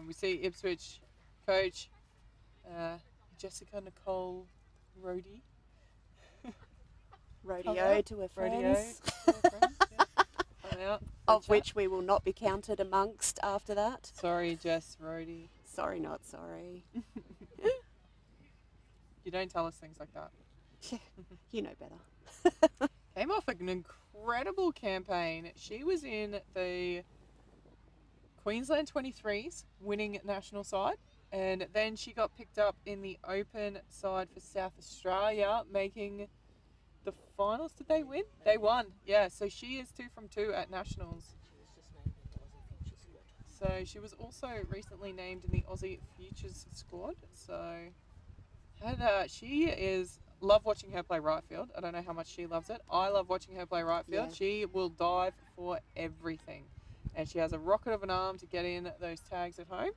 [SPEAKER 3] We see Ipswich coach Jessica Nicole Rodey.
[SPEAKER 4] Rodeo to her friends. Of which we will not be counted amongst after that.
[SPEAKER 3] Sorry, Jess Rodey.
[SPEAKER 4] Sorry, not sorry.
[SPEAKER 3] You don't tell us things like that.
[SPEAKER 4] You know better.
[SPEAKER 3] Came off an incredible campaign. She was in the Queensland 23s, winning national side, and then she got picked up in the open side for South Australia, making the finals. Did they win? They won. Yeah, so she is 2 from 2 at Nationals. So she was also recently named in the Aussie Futures squad. So she is, love watching her play right field. I don't know how much she loves it. I love watching her play right field.
[SPEAKER 4] Yeah.
[SPEAKER 3] She will dive for everything. And she has a rocket of an arm to get in those tags at home.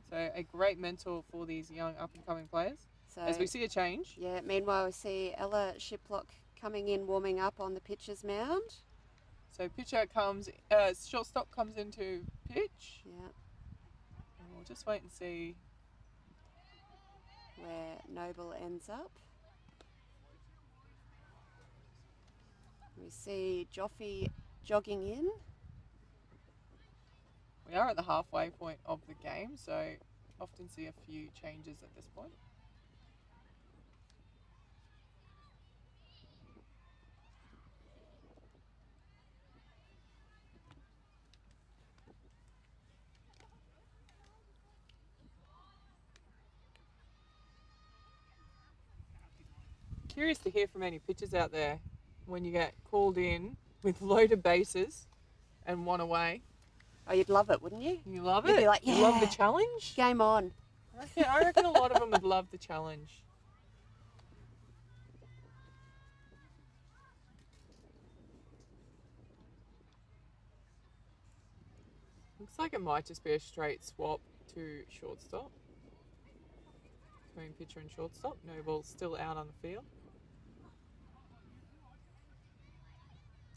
[SPEAKER 3] So a great mentor for these young up-and-coming players.
[SPEAKER 4] So,
[SPEAKER 3] As we see a change.
[SPEAKER 4] yeah, meanwhile we see Ella Shiplock coming in, warming up on the pitcher's mound.
[SPEAKER 3] So pitcher comes, shortstop comes into pitch.
[SPEAKER 4] Yeah,
[SPEAKER 3] And we'll just wait and see.
[SPEAKER 4] where Noble ends up. We see Joffy jogging in.
[SPEAKER 3] We are at the halfway point of the game, so often see a few changes at this point. Curious to hear from any pitchers out there when you get called in with loaded bases and one away.
[SPEAKER 4] Oh, you'd love it, wouldn't you?
[SPEAKER 3] You love
[SPEAKER 4] You'd
[SPEAKER 3] it?
[SPEAKER 4] be like,
[SPEAKER 3] You love the
[SPEAKER 4] yeah.
[SPEAKER 3] challenge?
[SPEAKER 4] Game on.
[SPEAKER 3] I reckon a lot of them would love the challenge. Looks like it might just be a straight swap to shortstop. Between pitcher and shortstop. Noble's still out on the field.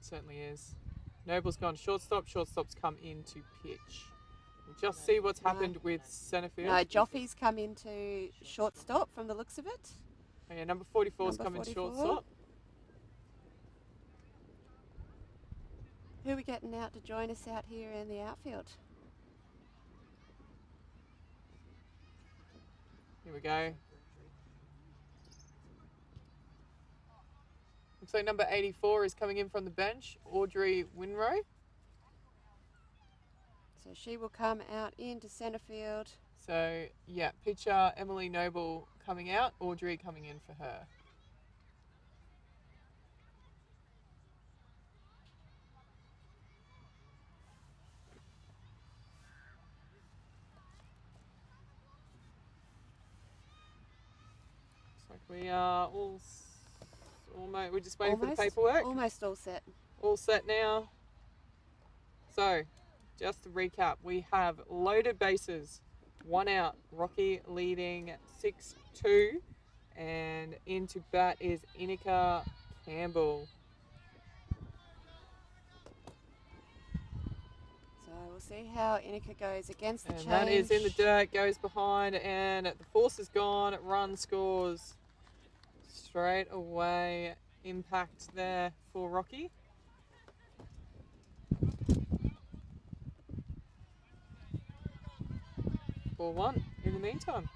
[SPEAKER 3] Certainly is. Noble's gone shortstop. Shortstop's come into pitch. We'll just see what's happened with centre field.
[SPEAKER 4] No, Joffy's come into shortstop from the looks of it.
[SPEAKER 3] Oh, yeah, number 44's come in
[SPEAKER 4] 44.
[SPEAKER 3] shortstop.
[SPEAKER 4] Who are we getting out to join us out here in the outfield?
[SPEAKER 3] Here we go. Looks like number 84 is coming in from the bench, Audrey Winrow.
[SPEAKER 4] So she will come out into centre field.
[SPEAKER 3] So, yeah, pitcher Emily Noble coming out, Audrey coming in for her. Looks like we are almost, we're just waiting for the paperwork.
[SPEAKER 4] Almost all set.
[SPEAKER 3] All set now. So, just to recap, we have loaded bases, 1 out, Rocky leading 6-2, and into bat is Inika Campbell.
[SPEAKER 4] So we'll see how Inika goes against the
[SPEAKER 3] And
[SPEAKER 4] change.
[SPEAKER 3] that is in the dirt, goes behind, and the force is gone, run scores straight away. Impact there for Rocky. For 1 in the meantime.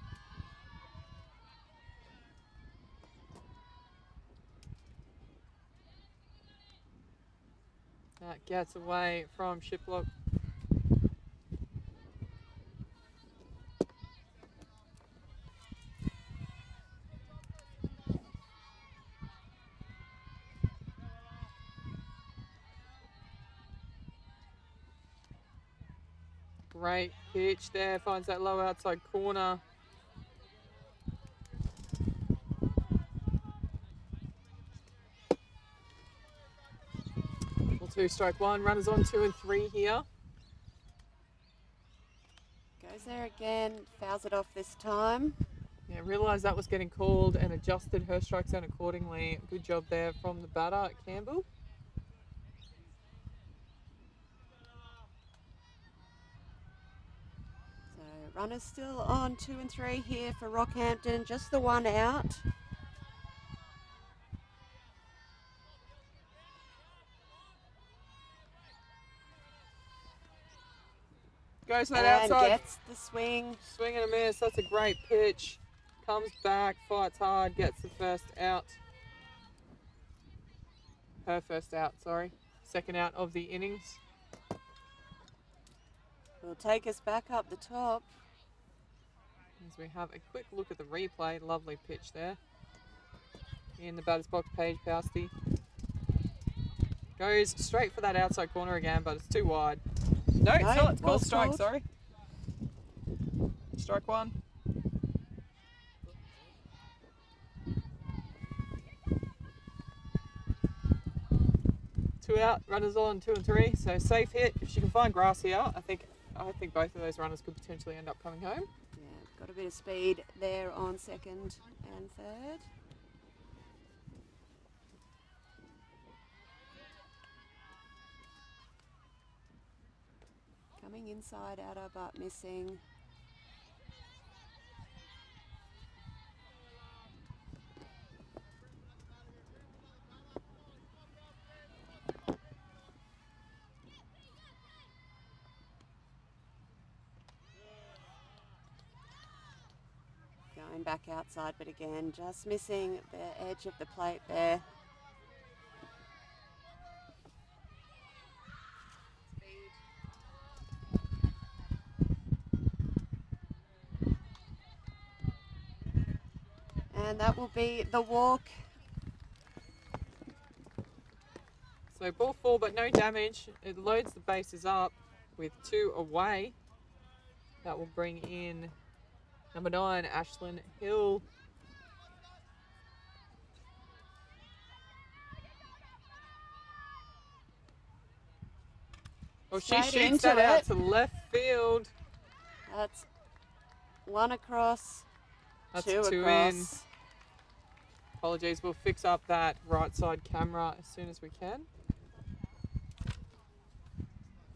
[SPEAKER 3] That gets away from Shiplock. Great pitch there, finds that low outside corner. Well, 2 strike 1, runners on 2 and 3 here.
[SPEAKER 4] Goes there again, fouls it off this time.
[SPEAKER 3] Yeah, realised that was getting called and adjusted her strike zone accordingly. Good job there from the batter, Campbell.
[SPEAKER 4] Runners still on 2 and 3 here for Rockhampton, just the 1 out.
[SPEAKER 3] Goes to that
[SPEAKER 4] And
[SPEAKER 3] outside.
[SPEAKER 4] gets the swing.
[SPEAKER 3] Swing and a miss. That's a great pitch. Comes back, fights hard, gets the first out. Her first out, sorry. Second out of the innings.
[SPEAKER 4] Will take us back up the top.
[SPEAKER 3] As we have a quick look at the replay. Lovely pitch there. in the batter's box. Paige Pousty goes straight for that outside corner again, but it's too wide. No, it's not. It's called strike, sorry. Strike one. Two out, runners on 2 and 3, so safe hit. If she can find grass here, I think both of those runners could potentially end up coming home.
[SPEAKER 4] Yeah, got a bit of speed there on second and third. Coming inside outer but missing. Going back outside, but again, just missing the edge of the plate there. And that will be the walk.
[SPEAKER 3] So ball 4, but no damage. It loads the bases up with 2 away. That will bring in number 9, Ashlyn Hill. Well, she shoots that out to left field.
[SPEAKER 4] That's one across,
[SPEAKER 3] That's
[SPEAKER 4] two
[SPEAKER 3] two
[SPEAKER 4] across.
[SPEAKER 3] in. Apologies, we'll fix up that right side camera as soon as we can.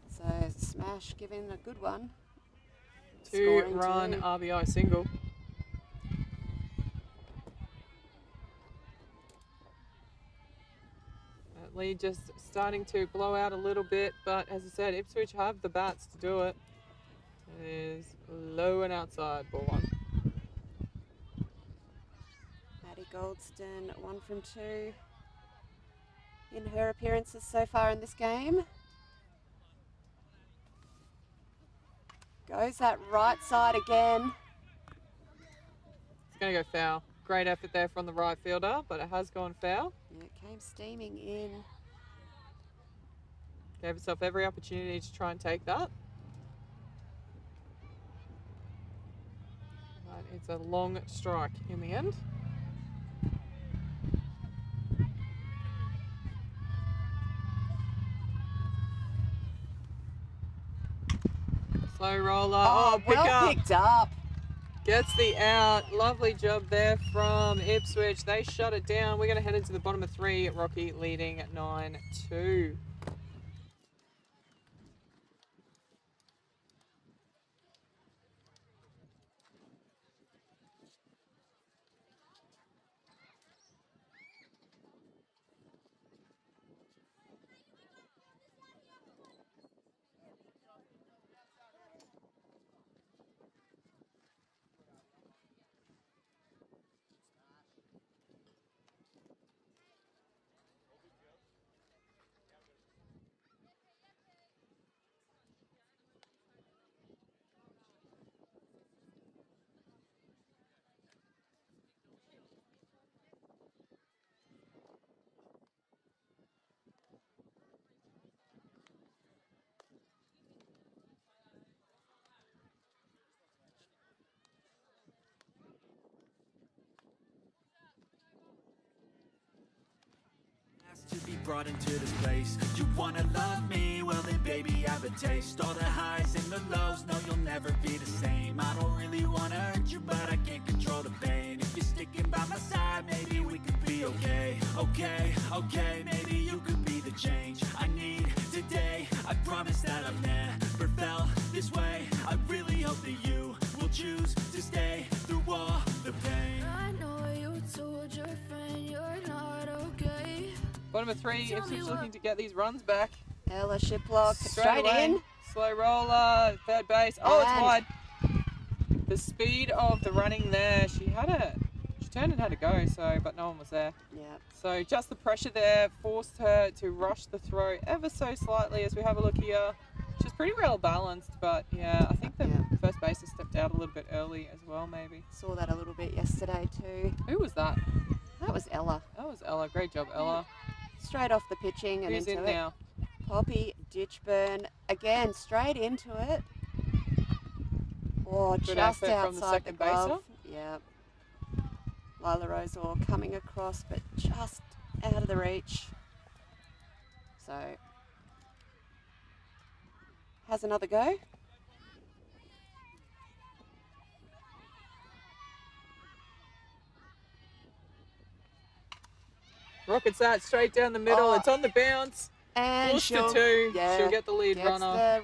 [SPEAKER 4] So Smash giving a good one.
[SPEAKER 3] 2-run RBI single. That lead just starting to blow out a little bit, but as I said, Ipswich have the bats to do it. It is low and outside, ball 1.
[SPEAKER 4] Maddie Goldston, 1 from 2 in her appearances so far in this game. Goes that right side again.
[SPEAKER 3] It's going to go foul. Great effort there from the right fielder, but it has gone foul.
[SPEAKER 4] Yeah, it came steaming in.
[SPEAKER 3] Gave herself every opportunity to try and take that. But it's a long strike in the end. Slow roller.
[SPEAKER 4] Oh, well picked up.
[SPEAKER 3] Gets the out. Lovely job there from Ipswich. They shut it down. We're going to head into the bottom of 3. Rocky leading at 9-2.
[SPEAKER 2] To be brought into this place. You wanna love me? Well then baby have a taste. All the highs and the lows, no you'll never be the same. I don't really wanna hurt you, but I can't control the pain. If you're sticking by my side, maybe we could be okay. Okay, maybe you could be the change I need today. I promise that I've never felt this way. I really hope that you will choose to stay through all the pain.
[SPEAKER 1] I know you told your friend you're not okay.
[SPEAKER 3] Bottom of 3. Ipswich looking to get these runs back.
[SPEAKER 4] Ella Shiplock straight
[SPEAKER 3] away.
[SPEAKER 4] in.
[SPEAKER 3] Slow roller. Third base. Oh, it's
[SPEAKER 4] And-
[SPEAKER 3] wide. The speed of the running there. She turned and had to go, but no one was there.
[SPEAKER 4] Yeah.
[SPEAKER 3] So just the pressure there forced her to rush the throw ever so slightly as we have a look here. She's pretty well balanced, but yeah, I think the first baser stepped out a little bit early as well, maybe.
[SPEAKER 4] Saw that a little bit yesterday too.
[SPEAKER 3] Who was that?
[SPEAKER 4] That was Ella.
[SPEAKER 3] That was Ella. Great job, Ella.
[SPEAKER 4] Straight off the pitching and
[SPEAKER 3] Who's
[SPEAKER 4] into
[SPEAKER 3] in
[SPEAKER 4] it.
[SPEAKER 3] now?
[SPEAKER 4] Poppy Ditchburn again, straight into it. Oh,
[SPEAKER 3] Good
[SPEAKER 4] just
[SPEAKER 3] effort from the
[SPEAKER 4] outside
[SPEAKER 3] second
[SPEAKER 4] glove. Yeah. Lila Rosor coming across, but just out of the reach. So, has another go.
[SPEAKER 3] Rockets that straight down the middle.
[SPEAKER 4] Oh,
[SPEAKER 3] It's on the bounce.
[SPEAKER 4] And
[SPEAKER 3] Forced to two. She'll get the lead
[SPEAKER 4] gets
[SPEAKER 3] runner.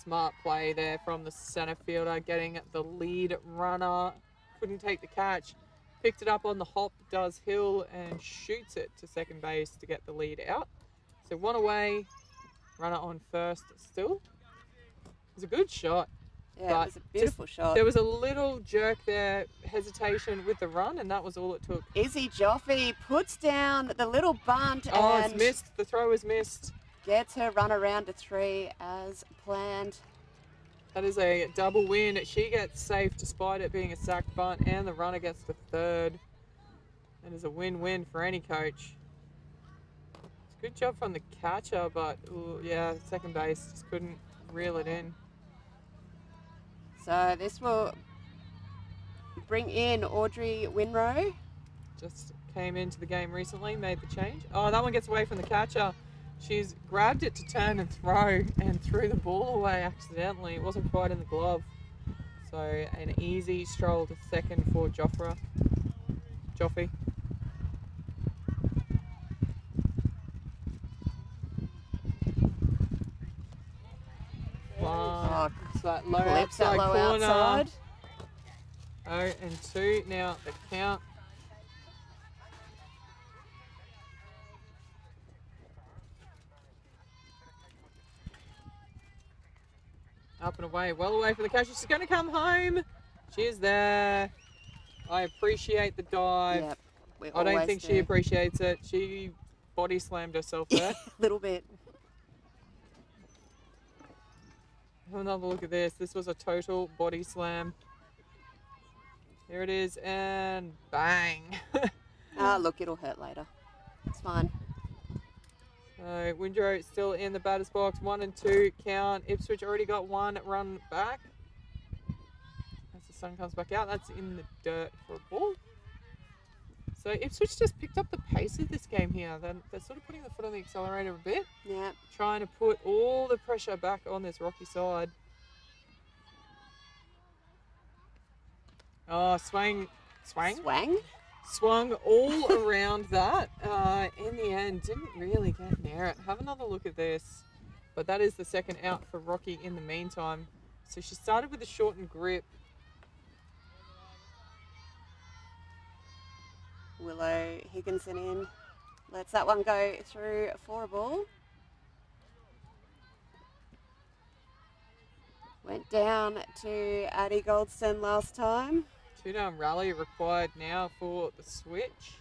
[SPEAKER 3] Smart play there from the centre fielder, getting the lead runner. Couldn't take the catch. Picked it up on the hop, does Hill, and shoots it to second base to get the lead out. So one away, runner on first still. It was a good shot.
[SPEAKER 4] Yeah, it was a beautiful shot.
[SPEAKER 3] There was a little jerk there, hesitation with the run, and that was all it took.
[SPEAKER 4] Izzy Joffe puts down the little bunt
[SPEAKER 3] Oh,
[SPEAKER 4] and
[SPEAKER 3] it's missed. The throw is missed.
[SPEAKER 4] gets her run around to 3 as planned.
[SPEAKER 3] That is a double win. She gets safe despite it being a sacked bunt, and the runner gets the third. That is a win-win for any coach. It's a good job from the catcher, but yeah, second base just couldn't reel it in.
[SPEAKER 4] So this will bring in Audrey Winrow.
[SPEAKER 3] Just came into the game recently, made the change. Oh, that one gets away from the catcher. She's grabbed it to turn and throw and threw the ball away accidentally. It wasn't quite in the glove. So an easy stroll to second for Joffe.
[SPEAKER 4] Oh,
[SPEAKER 3] It's that low
[SPEAKER 4] clips that
[SPEAKER 3] outside
[SPEAKER 4] low
[SPEAKER 3] corner.
[SPEAKER 4] outside.
[SPEAKER 3] 0-2 now the count. Up and away, well away from the catcher. She's going to come home. She is there. I appreciate the dive.
[SPEAKER 4] Yep, we
[SPEAKER 3] I don't
[SPEAKER 4] always
[SPEAKER 3] think
[SPEAKER 4] do.
[SPEAKER 3] she appreciates it. She body slammed herself there.
[SPEAKER 4] A little bit.
[SPEAKER 3] Have another look at this. This was a total body slam. Here it is, and bang.
[SPEAKER 4] Look, it'll hurt later. It's fine.
[SPEAKER 3] So Windrow still in the batter's box. 1 and 2 count. Ipswich already got 1 run back. As the sun comes back out, that's in the dirt for a ball. So Ipswich just picked up the pace of this game here. They're sort of putting the foot on the accelerator a bit.
[SPEAKER 4] Yeah.
[SPEAKER 3] Trying to put all the pressure back on this rocky side. Oh, swang. Swung all around that. In the end, didn't really get near it. Have another look at this. But that is the second out for Rocky in the meantime. So she started with a shortened grip.
[SPEAKER 4] Willow Higginson in. Lets that one go through for a ball. Went down to Addie Goldston last time.
[SPEAKER 3] 2-down rally required now for the switch.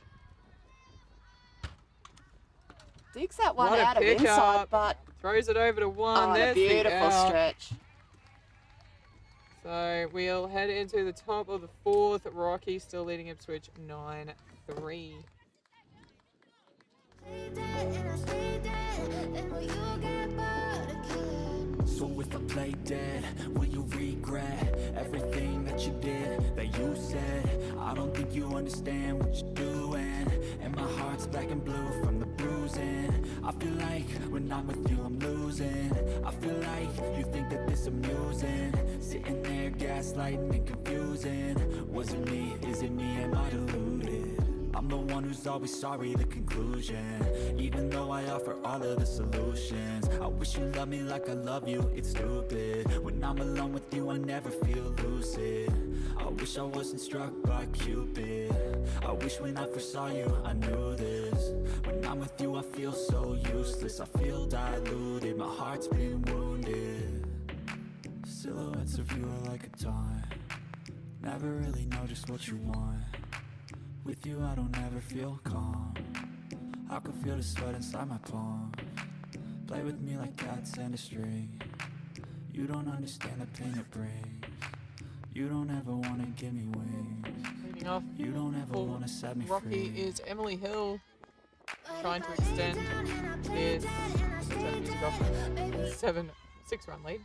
[SPEAKER 4] Digs that one
[SPEAKER 3] What a
[SPEAKER 4] out of
[SPEAKER 3] pick
[SPEAKER 4] inside,
[SPEAKER 3] up.
[SPEAKER 4] but
[SPEAKER 3] Throws it over to one.
[SPEAKER 4] oh,
[SPEAKER 3] There's
[SPEAKER 4] a beautiful
[SPEAKER 3] the out.
[SPEAKER 4] stretch.
[SPEAKER 3] So we'll head into the top of the fourth. Rocky still leading Ipswich 9-3.
[SPEAKER 1] Stay dead and I stay dead, then will you get bored of killing?
[SPEAKER 2] So if I play dead, will you regret everything that you did, that you said? I don't think you understand what you're doing, and my heart's black and blue from the bruising. I feel like when I'm with you I'm losing. I feel like you think that this amusing, sitting there gaslighting and confusing. Was it me? Is it me? Am I deluded? I'm the one who's always sorry, the conclusion. Even though I offer all of the solutions, I wish you loved me like I love you, it's stupid. When I'm alone with you, I never feel lucid. I wish I wasn't struck by Cupid. I wish when I first saw you, I knew this. When I'm with you, I feel so useless. I feel diluted, my heart's been wounded. Silhouettes of you are like a taunt. Never really know just what you want. With you I don't ever feel calm. I can feel the sweat inside my palms. Play with me like cats and a string. You don't understand the pain it brings. You don't ever want to give me wings.
[SPEAKER 3] Leading off.
[SPEAKER 2] You don't ever
[SPEAKER 3] for
[SPEAKER 2] want to set me
[SPEAKER 3] Rocky
[SPEAKER 2] free.
[SPEAKER 3] is Emily Hill trying to extend his 6-run lead.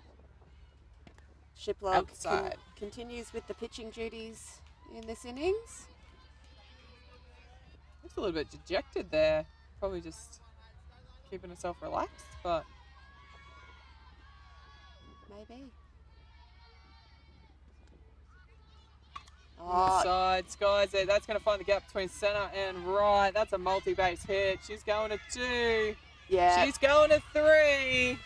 [SPEAKER 4] Shiplock
[SPEAKER 3] Outside.
[SPEAKER 4] continues with the pitching duties in this innings.
[SPEAKER 3] Looks a little bit dejected there. Probably just keeping herself relaxed, but
[SPEAKER 4] Maybe. Oh,
[SPEAKER 3] inside, Sky's there. That's going to find the gap between centre and right. That's a multi-base hit. She's going to 2.
[SPEAKER 4] yeah.
[SPEAKER 3] She's going to 3.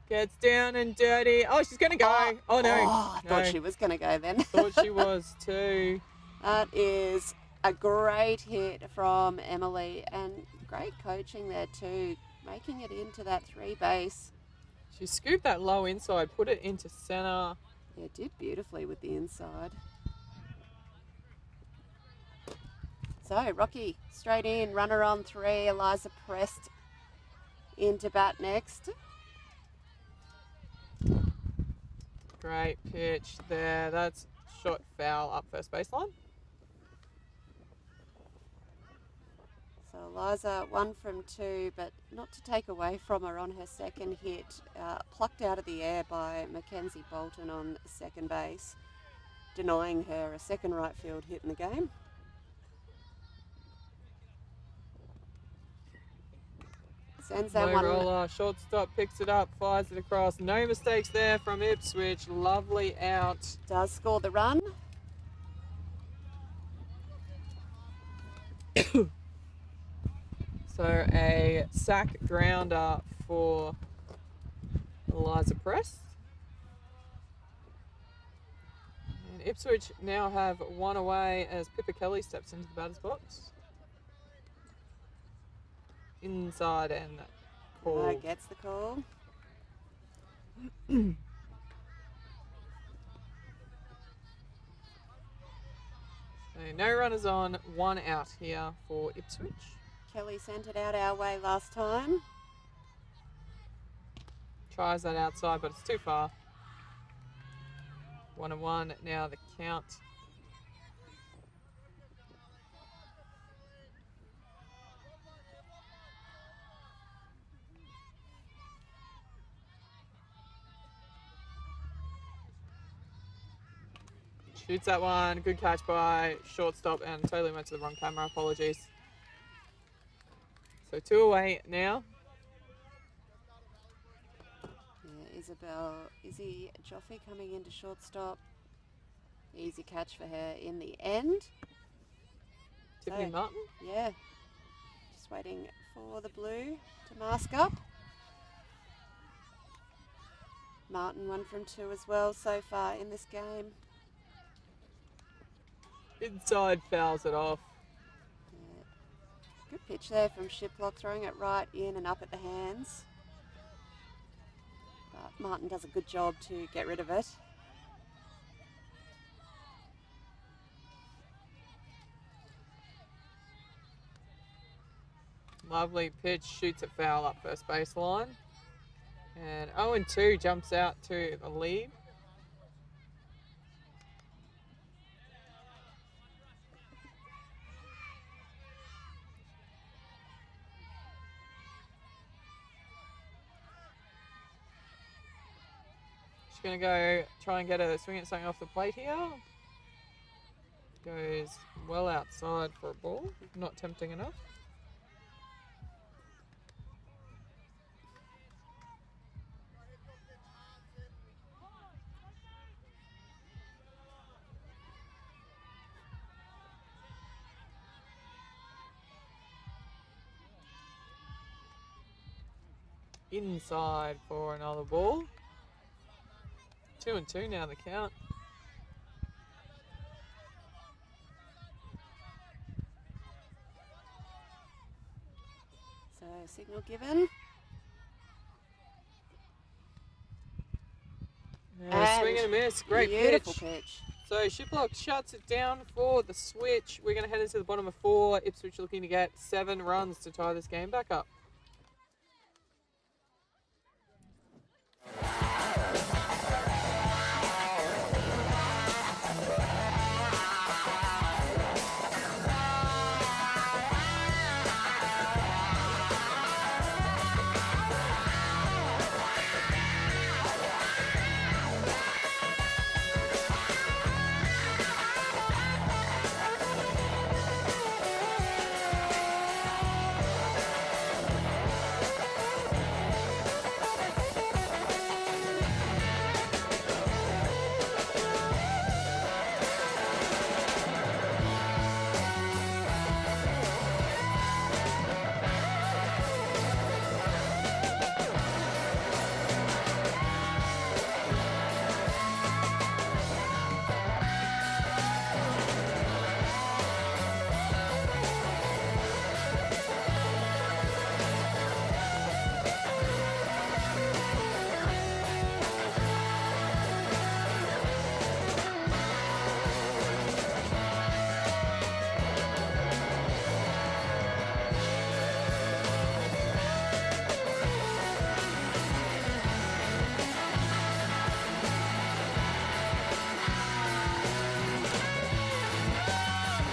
[SPEAKER 3] Gets down and dirty. Oh, she's going to go. Oh, no.
[SPEAKER 4] I thought she was going to go then.
[SPEAKER 3] Thought she was too.
[SPEAKER 4] That is a great hit from Emily and great coaching there too, making it into that 3 base.
[SPEAKER 3] She scooped that low inside, put it into centre.
[SPEAKER 4] Yeah, did beautifully with the inside. So Rocky straight in, runner on 3. Eliza pressed into bat next.
[SPEAKER 3] Great pitch there. That's shot foul up first baseline.
[SPEAKER 4] So Eliza 1 from 2, but not to take away from her on her second hit. Plucked out of the air by Mackenzie Bolton on second base, denying her a second right field hit in the game. Sends that
[SPEAKER 3] Low
[SPEAKER 4] one.
[SPEAKER 3] roller, shortstop picks it up, fires it across. No mistakes there from Ipswich. Lovely out.
[SPEAKER 4] Does score the run.
[SPEAKER 3] So a sack grounder for Eliza Press. And Ipswich now have 1 away as Pippa Kelly steps into the batter's box. Inside and call.
[SPEAKER 4] Gets the call.
[SPEAKER 3] So no runners on, 1 out here for Ipswich.
[SPEAKER 4] Kelly sent it out our way last time.
[SPEAKER 3] Tries that outside, but it's too far. 1-1 now the count. Shoots that one. Good catch by shortstop and totally went to the wrong camera. Apologies. So 2 away now.
[SPEAKER 4] Yeah, Izzy Joffe coming into shortstop. Easy catch for her in the end.
[SPEAKER 3] Tiffany
[SPEAKER 4] So,
[SPEAKER 3] Martin.
[SPEAKER 4] Yeah. Just waiting for the blue to mask up. Martin 1 from 2 as well so far in this game.
[SPEAKER 3] Inside fouls it off.
[SPEAKER 4] Yeah. Good pitch there from Shiplock, throwing it right in and up at the hands. But Martin does a good job to get rid of it.
[SPEAKER 3] Lovely pitch, shoots it foul up first baseline. And 0-2 jumps out to the lead. She's going to go try and get a swing at something off the plate here. Goes well outside for a ball, not tempting enough. Inside for another ball. 2-2 now the count.
[SPEAKER 4] So signal given.
[SPEAKER 3] Yeah, swing and a miss. Great
[SPEAKER 4] beautiful
[SPEAKER 3] pitch. So Shiplock shuts it down for the switch. We're going to head into the bottom of 4. Ipswich looking to get 7 runs to tie this game back up.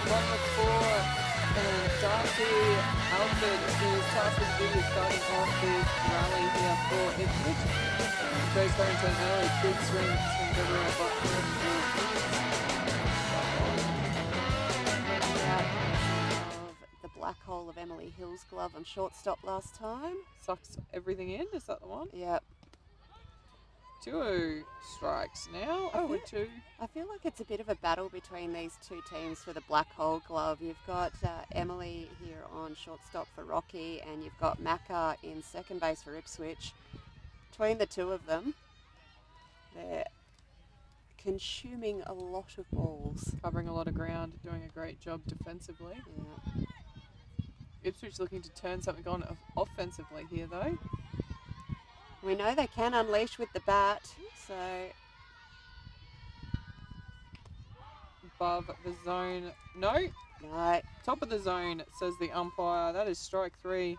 [SPEAKER 3] bottom of 4. And Darcy Alford is tasked with duty of starting off this rally here for Ipswich. Goes her into an early big swing everywhere but
[SPEAKER 4] of the black hole of Emily Hill's glove on shortstop last time.
[SPEAKER 3] sucks everything in. Is that the one?
[SPEAKER 4] Yep.
[SPEAKER 3] 2 strikes now. Oh, we're 2.
[SPEAKER 4] I feel like it's a bit of a battle between these two teams for the black hole glove. You've got Emily here on shortstop for Rocky, and you've got Macca in second base for Ipswich. Between the two of them, they're consuming a lot of balls.
[SPEAKER 3] Covering a lot of ground, doing a great job defensively.
[SPEAKER 4] Yeah.
[SPEAKER 3] Ipswich looking to turn something on offensively here, though.
[SPEAKER 4] We know they can unleash with the bat, so
[SPEAKER 3] Above the zone. No.
[SPEAKER 4] no.
[SPEAKER 3] Top of the zone, says the umpire. That is strike 3.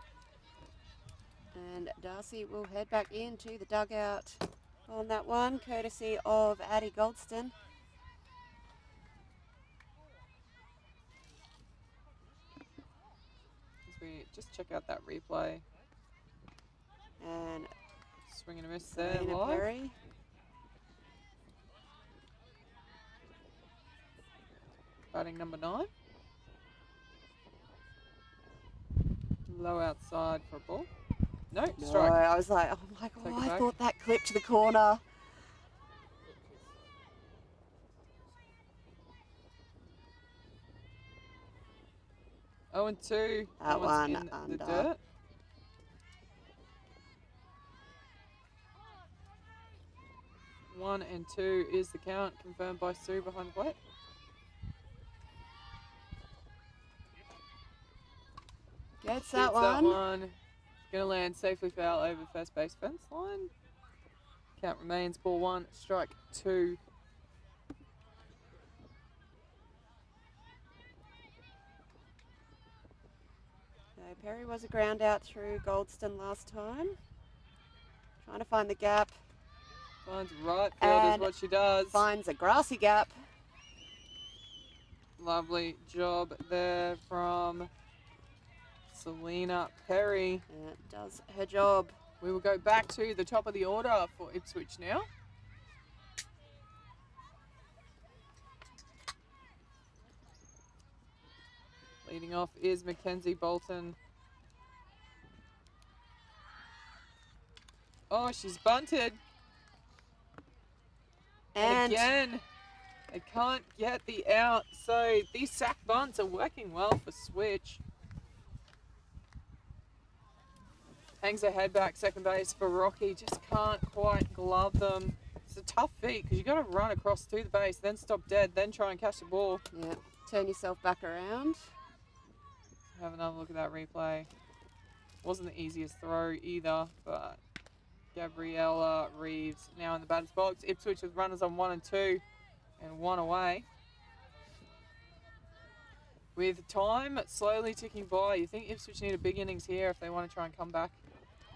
[SPEAKER 4] And Darcy will head back into the dugout on that one, courtesy of Addie Goldston.
[SPEAKER 3] As we just check out that replay.
[SPEAKER 4] And
[SPEAKER 3] Swing and a miss there.
[SPEAKER 4] Selena
[SPEAKER 3] Live.
[SPEAKER 4] Perry.
[SPEAKER 3] Batting number 9. Low outside for a ball. No,
[SPEAKER 4] No,
[SPEAKER 3] strike.
[SPEAKER 4] I was like, oh my
[SPEAKER 3] Take
[SPEAKER 4] god,
[SPEAKER 3] it
[SPEAKER 4] I
[SPEAKER 3] back.
[SPEAKER 4] thought that clipped to the corner.
[SPEAKER 3] Oh, and 2.
[SPEAKER 4] That
[SPEAKER 3] one's
[SPEAKER 4] one
[SPEAKER 3] in
[SPEAKER 4] under.
[SPEAKER 3] the dirt. One and 2 is the count, confirmed by Sue behind the plate.
[SPEAKER 4] Gets that
[SPEAKER 3] Hits
[SPEAKER 4] one.
[SPEAKER 3] That one. Going to land safely foul over first base fence line. Count remains ball 1, strike 2.
[SPEAKER 4] So Perry was a ground out through Goldston last time. Trying to find the gap.
[SPEAKER 3] Finds right field is
[SPEAKER 4] And
[SPEAKER 3] what she does.
[SPEAKER 4] Finds a grassy gap.
[SPEAKER 3] Lovely job there from Selena Perry.
[SPEAKER 4] And it does her job.
[SPEAKER 3] We will go back to the top of the order for Ipswich now. Leading off is Mackenzie Bolton. Oh, she's bunted.
[SPEAKER 4] And
[SPEAKER 3] Again, they can't get the out. So these sack bunts are working well for Switch. Hangs her head back, second base for Rocky. Just can't quite glove them. It's a tough feat because you got to run across to the base, then stop dead, then try and catch the ball.
[SPEAKER 4] yeah, turn yourself back around.
[SPEAKER 3] Have another look at that replay. Wasn't the easiest throw either, but Gabriella Reeves now in the batter's box. Ipswich with runners on 1 and 2 and 1 away. With time slowly ticking by, you think Ipswich need a big innings here if they want to try and come back.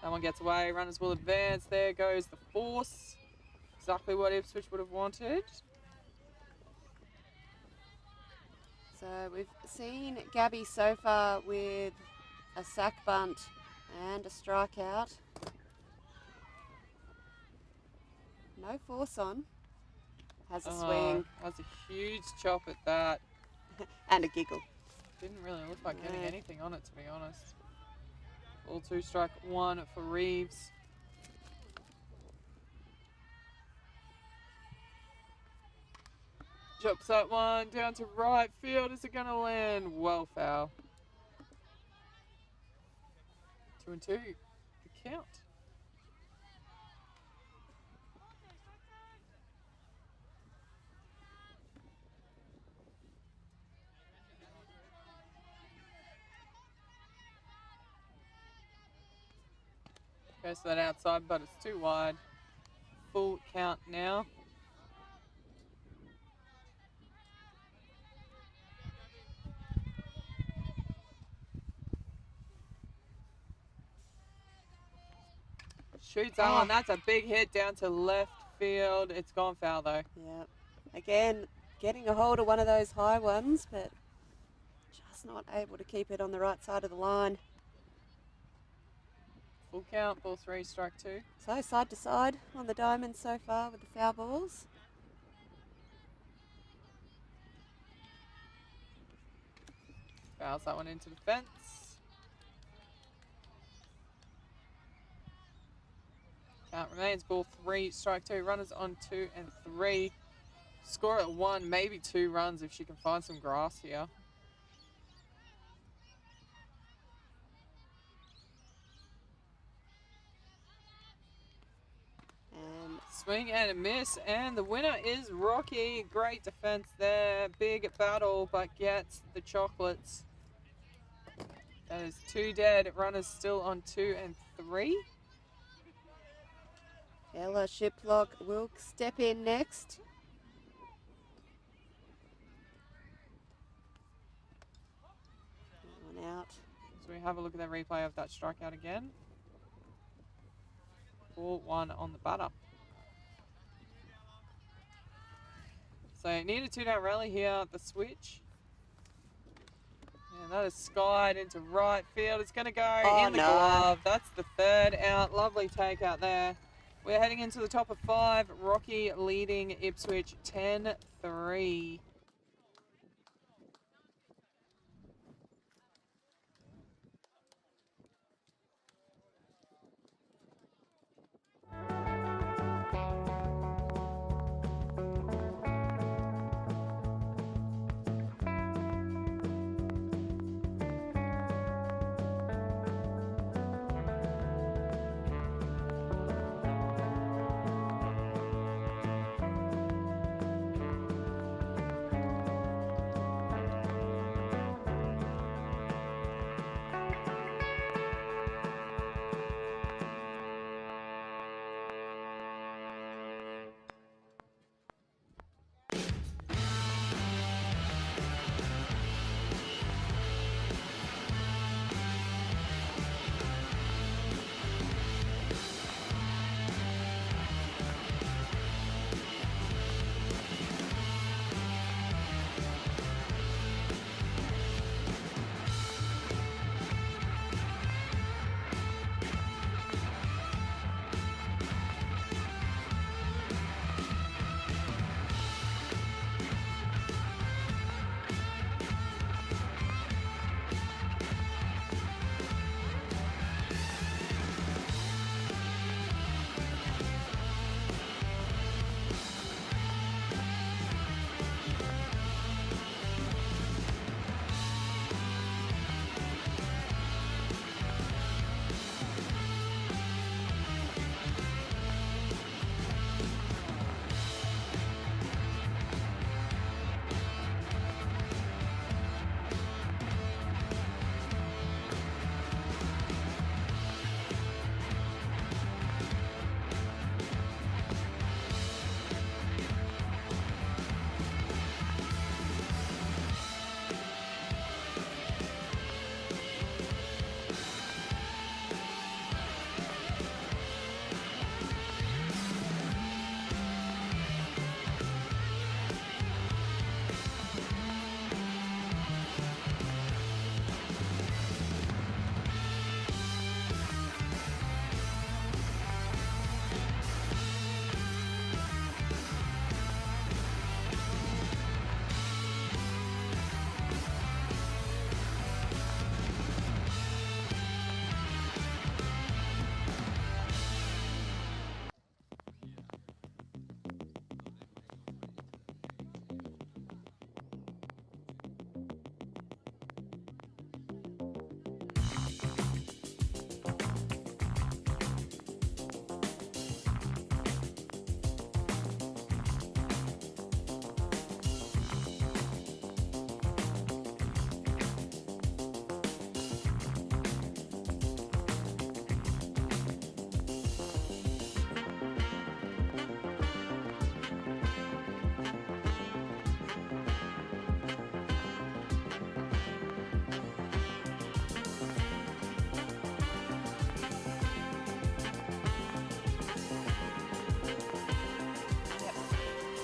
[SPEAKER 3] That one gets away, runners will advance. There goes the force. Exactly what Ipswich would have wanted.
[SPEAKER 4] So we've seen Gabby so far with a sack bunt and a strikeout. No force on. Has a swing
[SPEAKER 3] That's a huge chop at that.
[SPEAKER 4] and a giggle.
[SPEAKER 3] Didn't really look like getting
[SPEAKER 4] No.
[SPEAKER 3] anything on it, to be honest. Ball 2, strike 1 for Reeves. Chops that one down to right field. Is it going to land? Well foul. 2 and 2. The count. Goes to that outside, but it's too wide. Full count now. Shoots that one. That's a big hit down to left field. It's gone foul though.
[SPEAKER 4] Yeah. Again, getting a hold of one of those high ones, but just not able to keep it on the right side of the line.
[SPEAKER 3] Full count, ball 3, strike 2.
[SPEAKER 4] So side to side on the diamond so far with the foul balls.
[SPEAKER 3] Fouls that one into the fence. Count remains, ball 3, strike 2. Runners on 2 and 3. Score at 1, maybe 2 runs if she can find some grass here.
[SPEAKER 4] And
[SPEAKER 3] Swing and a miss, and the winner is Rocky. Great defense there. Big battle, but gets the chocolates. That is 2 dead. Runners still on 2 and 3.
[SPEAKER 4] Ella Shiplock will step in next. One out.
[SPEAKER 3] So we have a look at the replay of that strikeout again. Ball 1 on the batter. So need a 2-down rally here at the switch. And that is skied into right field. It's going to go in the glove. That's the 3rd out. Lovely take out there. We're heading into the top of 5. Rocky leading Ipswich 10-3.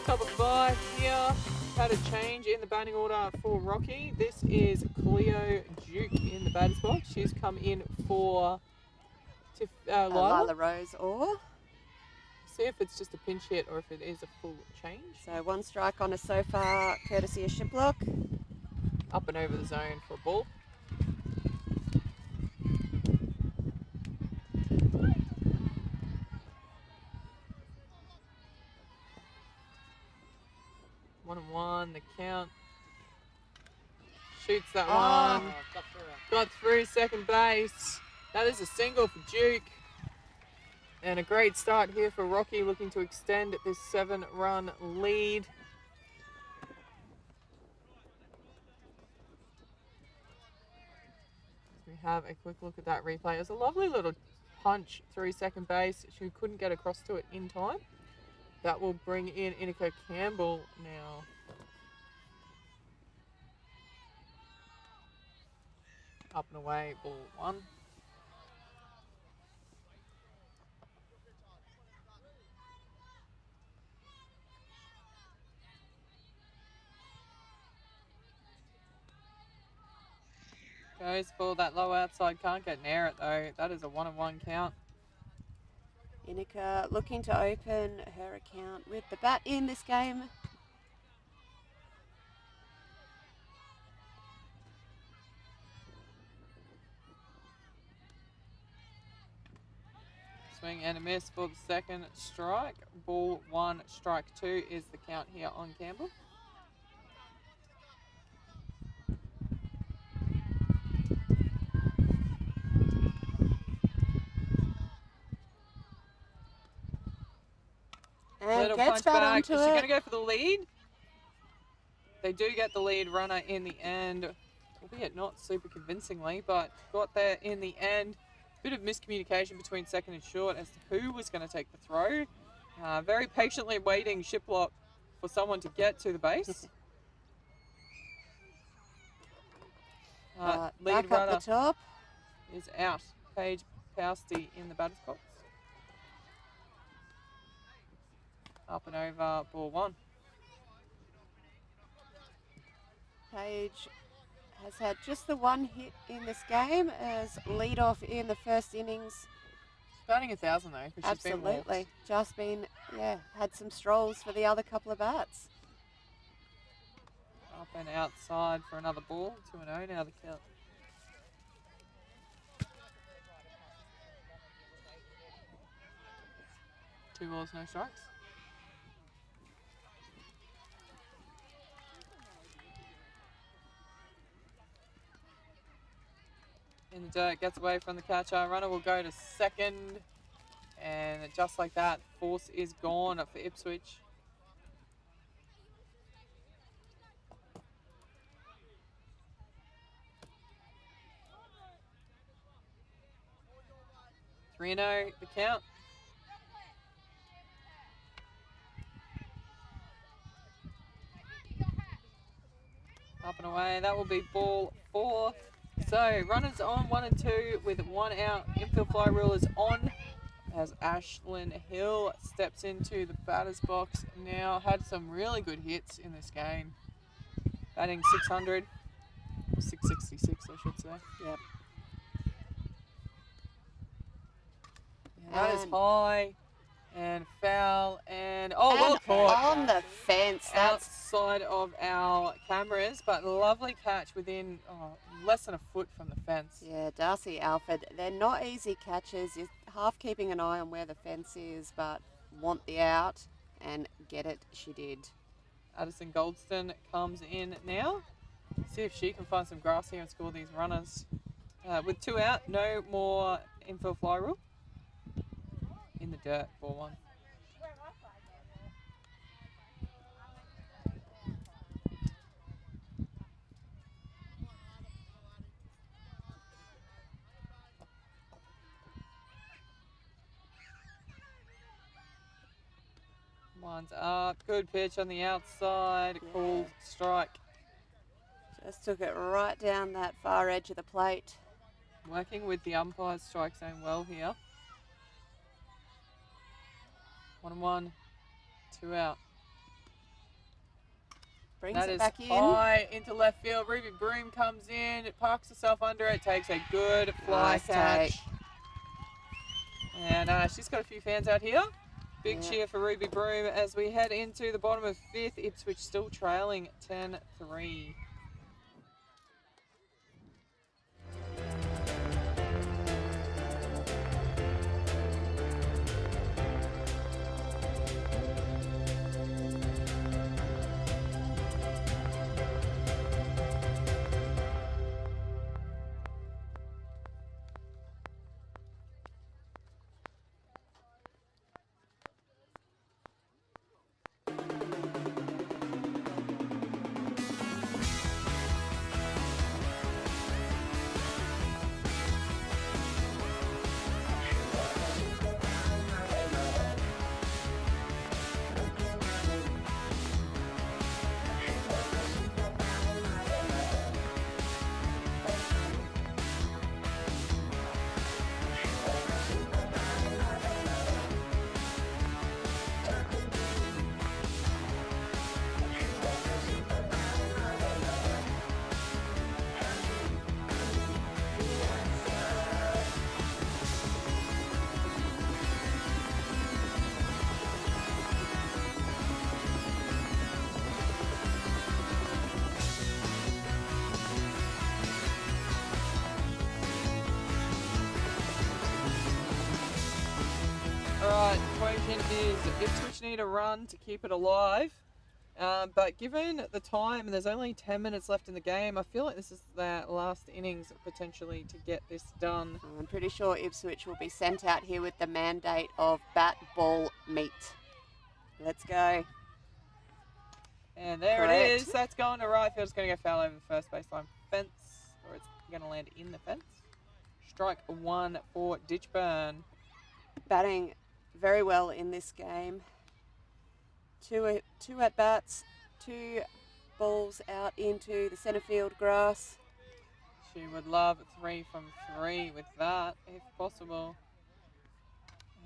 [SPEAKER 3] top of 5 here. Had a change in the batting order for Rocky. This is Cleo Duke in the batter's box. She's come in for
[SPEAKER 4] Lila Rose or.
[SPEAKER 3] See if it's just a pinch hit or if it is a full change.
[SPEAKER 4] So 1 strike on us so far, courtesy of Shiplock.
[SPEAKER 3] Up and over the zone for a ball. One and one, the count. Shoots that one. Got through second base. That is a single for Duke. And a great start here for Rocky, looking to extend this 7-run lead. We have a quick look at that replay. It was a lovely little punch through second base. She couldn't get across to it in time. That will bring in Inika Campbell now. Up and away, ball 1. Goes for that low outside, can't get near it though. That is a 1-1 count.
[SPEAKER 4] Inika looking to open her account with the bat in this game.
[SPEAKER 3] Swing and a miss for the second strike. Ball 1, strike 2 is the count here on Campbell.
[SPEAKER 4] And
[SPEAKER 3] Little
[SPEAKER 4] gets
[SPEAKER 3] punch
[SPEAKER 4] back
[SPEAKER 3] back.
[SPEAKER 4] onto
[SPEAKER 3] Is she
[SPEAKER 4] it.
[SPEAKER 3] going to go for the lead? They do get the lead runner in the end, albeit not super convincingly, but got there in the end. Bit of miscommunication between second and short as to who was going to take the throw. Very patiently waiting Shiplock for someone to get to the base. Lead
[SPEAKER 4] Back
[SPEAKER 3] runner
[SPEAKER 4] up the top.
[SPEAKER 3] is out. Paige Pousty in the batter's box. Up and over, ball 1.
[SPEAKER 4] Paige has had just the 1 hit in this game as lead off in the first innings.
[SPEAKER 3] Batting 1,000 though, because she's been walked.
[SPEAKER 4] Absolutely. Just been, had some strolls for the other couple of bats.
[SPEAKER 3] Up and outside for another ball. 2-0 now the count. Two balls, no strikes. In the dirt, gets away from the catcher. Runner will go to second. And just like that, force is gone for Ipswich. Three 3-0 the count. Up and away. That will be ball 4. So runners on 1 and 2 with 1 out. Infield fly rule is on as Ashlyn Hill steps into the batter's box now. Had some really good hits in this game. Batting 600. 666 I should say.
[SPEAKER 4] Yep.
[SPEAKER 3] And that is high and foul and well caught.
[SPEAKER 4] On the fence. That's
[SPEAKER 3] Outside of our cameras, but lovely catch within less than a foot from the fence.
[SPEAKER 4] Yeah, Darcy Alford. They're not easy catches. You're half keeping an eye on where the fence is, but want the out and get it. She did.
[SPEAKER 3] Addison Goldston comes in now. See if she can find some grass here and score these runners. With 2 out, no more infield fly rule. In the dirt, ball 1. One's up. Good pitch on the outside. Called strike.
[SPEAKER 4] Just took it right down that far edge of the plate.
[SPEAKER 3] Working with the umpire's strike zone well here. 1 and 1. 2 out.
[SPEAKER 4] Brings
[SPEAKER 3] That
[SPEAKER 4] it
[SPEAKER 3] is
[SPEAKER 4] back in.
[SPEAKER 3] high into left field. Ruby Broom comes in, it parks herself under it, takes a good fly
[SPEAKER 4] Nice
[SPEAKER 3] catch.
[SPEAKER 4] take.
[SPEAKER 3] And she's got a few fans out here. Big
[SPEAKER 4] Yeah.
[SPEAKER 3] cheer for Ruby Broom as we head into the bottom of 5th. Ipswich still trailing 10-3. Alright, the question is Ipswich need a run to keep it alive. But given the time, and there's only 10 minutes left in the game, I feel like this is their last innings potentially to get this done.
[SPEAKER 4] I'm pretty sure Ipswich will be sent out here with the mandate of bat, ball, meat. Let's go.
[SPEAKER 3] And there
[SPEAKER 4] Correct.
[SPEAKER 3] it is. That's going to right field. It's going to go foul over the first baseline fence, or it's going to land in the fence. Strike 1 for Ditchburn.
[SPEAKER 4] Batting very well in this game. Two at bats, 2 balls out into the centre field grass.
[SPEAKER 3] She would love 3 from 3 with that, if possible.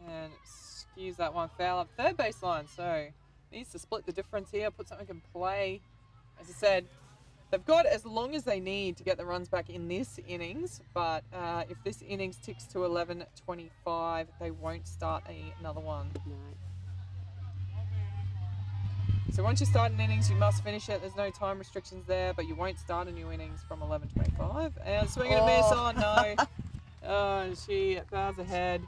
[SPEAKER 3] And skews that one foul up third baseline, so needs to split the difference here, put something in play. As I said, they've got as long as they need to get the runs back in this innings, but if this innings ticks to 11:25, they won't start another one.
[SPEAKER 4] No.
[SPEAKER 3] So once you start an innings, you must finish it. There's no time restrictions there, but you won't start a new innings from 11:25. And swing and a miss. Oh no! Oh, she bows ahead.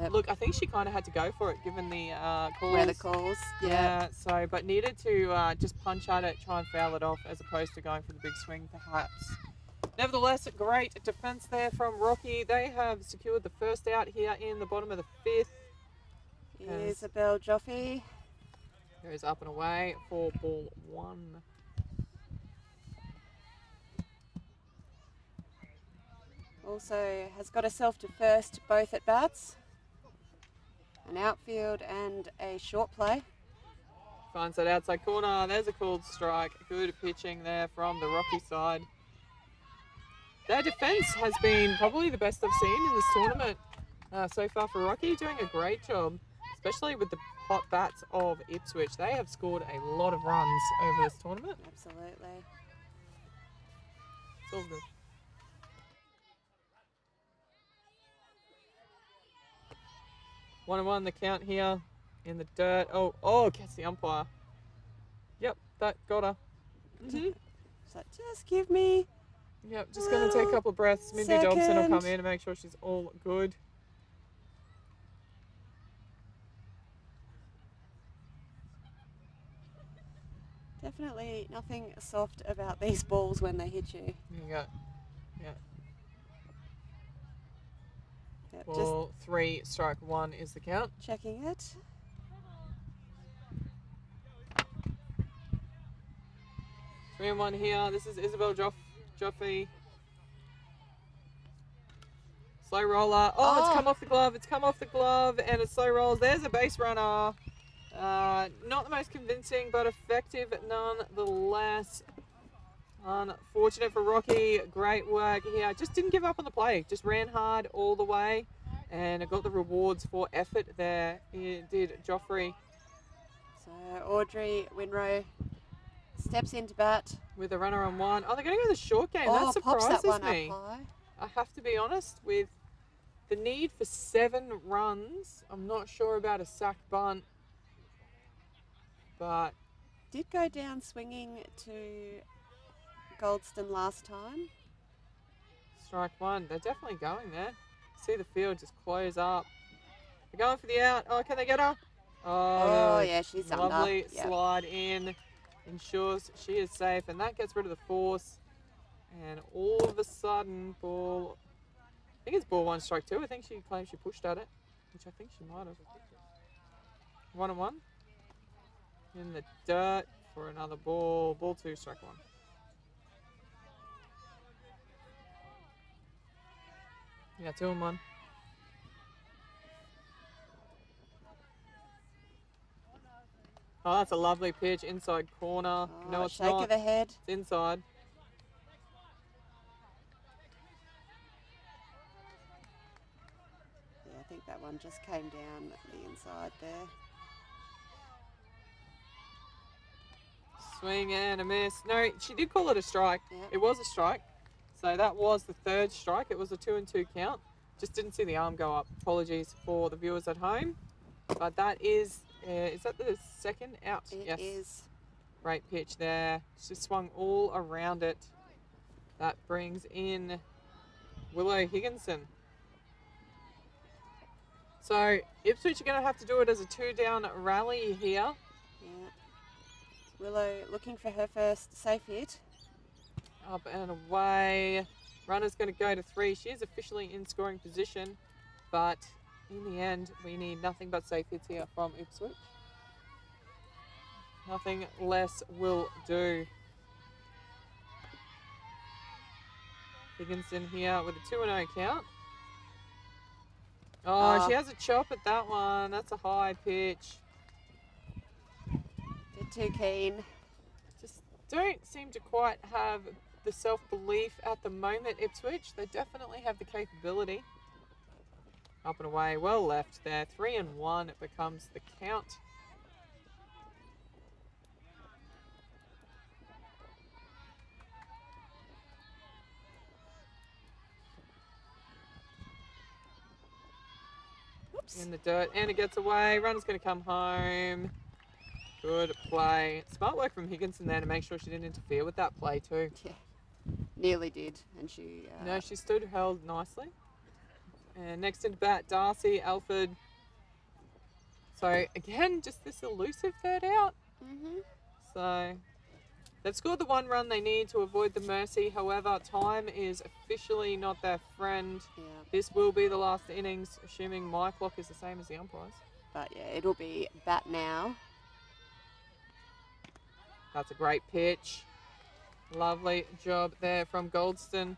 [SPEAKER 4] Yep.
[SPEAKER 3] Look, I think she kind of had to go for it, given the calls.
[SPEAKER 4] Where the calls.
[SPEAKER 3] Yeah. So, but needed to just punch at it, try and foul it off, as opposed to going for the big swing, perhaps. Nevertheless, great defence there from Rocky. They have secured the first out here in the bottom of the 5th.
[SPEAKER 4] Isabel Joffe.
[SPEAKER 3] Goes up and away for ball 1.
[SPEAKER 4] Also has got herself to first both at bats. An outfield and a short play.
[SPEAKER 3] Finds that outside corner. There's a called strike. Good pitching there from the Rocky side. Their defence has been probably the best I've seen in this tournament so far for Rocky. Doing a great job, especially with the hot bats of Ipswich. They have scored a lot of runs over this tournament.
[SPEAKER 4] Absolutely.
[SPEAKER 3] It's all good. One and one the count here in the dirt. Oh, gets the umpire. Yep, that got her.
[SPEAKER 4] So just give me.
[SPEAKER 3] Yep, just going to take a couple of breaths. Mindy Dobson will come in and make sure she's all good.
[SPEAKER 4] Definitely nothing soft about these balls when they hit you.
[SPEAKER 3] There you go. Yeah.
[SPEAKER 4] Yep,
[SPEAKER 3] Ball 3, strike 1 is the count.
[SPEAKER 4] just checking it.
[SPEAKER 3] Three and 1 here. This is Isabel Joffe. Slow roller. Oh, it's come off the glove. It's come off the glove, and it slow rolls. There's a base runner. Not the most convincing, but effective nonetheless. Unfortunate for Rocky. Great work here. Just didn't give up on the play. Just ran hard all the way, and it got the rewards for effort there. It did Joffrey.
[SPEAKER 4] So Audrey Winrow Steps into bat.
[SPEAKER 3] with a runner on one. Oh, they're going to go the short game.
[SPEAKER 4] Oh,
[SPEAKER 3] That
[SPEAKER 4] pops
[SPEAKER 3] surprises
[SPEAKER 4] that one
[SPEAKER 3] me.
[SPEAKER 4] up high.
[SPEAKER 3] I have to be honest, with the need for 7 runs, I'm not sure about a sack bunt, but
[SPEAKER 4] Did go down swinging to Goldston last time.
[SPEAKER 3] strike one. They're definitely going there. See the field just close up. They're going for the out. Oh, can they get her?
[SPEAKER 4] Oh, yeah, she's under.
[SPEAKER 3] lovely
[SPEAKER 4] Yep.
[SPEAKER 3] slide in. Ensures she is safe, and that gets rid of the force. And all of a sudden, ball. I think it's ball 1, strike 2. I think she claims she pushed at it, which I think she might have. 1-1. In the dirt for another ball. Ball 2, strike 1. Yeah, 2-1. Oh, that's a lovely pitch. Inside corner.
[SPEAKER 4] Oh,
[SPEAKER 3] No, it's
[SPEAKER 4] shake
[SPEAKER 3] not.
[SPEAKER 4] of the head.
[SPEAKER 3] It's inside.
[SPEAKER 4] Yeah, I think that one just came down the inside there.
[SPEAKER 3] Swing and a miss. No, she did call it a strike.
[SPEAKER 4] Yep.
[SPEAKER 3] It was a strike. So that was the 3rd strike. It was a 2-2 count. Just didn't see the arm go up. Apologies for the viewers at home. But that is that the 2nd out?
[SPEAKER 4] It is.
[SPEAKER 3] Great pitch there. She swung all around it. That brings in Willow Higginson. So Ipswich are going to have to do it as a 2-down rally here.
[SPEAKER 4] Yeah. Willow looking for her first safe hit.
[SPEAKER 3] Up and away. Runner's going to go to 3. She is officially in scoring position, but in the end, we need nothing but safe hits here from Ipswich. Nothing less will do. Higginson here with a 2-0 count. Oh, she has a chop at that one. That's a high pitch.
[SPEAKER 4] Bit too keen.
[SPEAKER 3] Just don't seem to quite have the self-belief at the moment, Ipswich. They definitely have the capability. Up and away, well left there. 3-1, it becomes the count.
[SPEAKER 4] Oops.
[SPEAKER 3] In the dirt, and it gets away. Runner's going to come home. Good play. Smart work from Higginson there to make sure she didn't interfere with that play too.
[SPEAKER 4] Yeah. Nearly did, and she.
[SPEAKER 3] No, she stood held nicely. And next into bat, Darcy, Alford. So again, just this elusive 3rd out. So they've scored the 1 run they need to avoid the mercy. However, time is officially not their friend.
[SPEAKER 4] Yeah.
[SPEAKER 3] This will be the last innings, assuming my clock is the same as the umpire's.
[SPEAKER 4] But yeah, it'll be bat now.
[SPEAKER 3] That's a great pitch. Lovely job there from Goldston.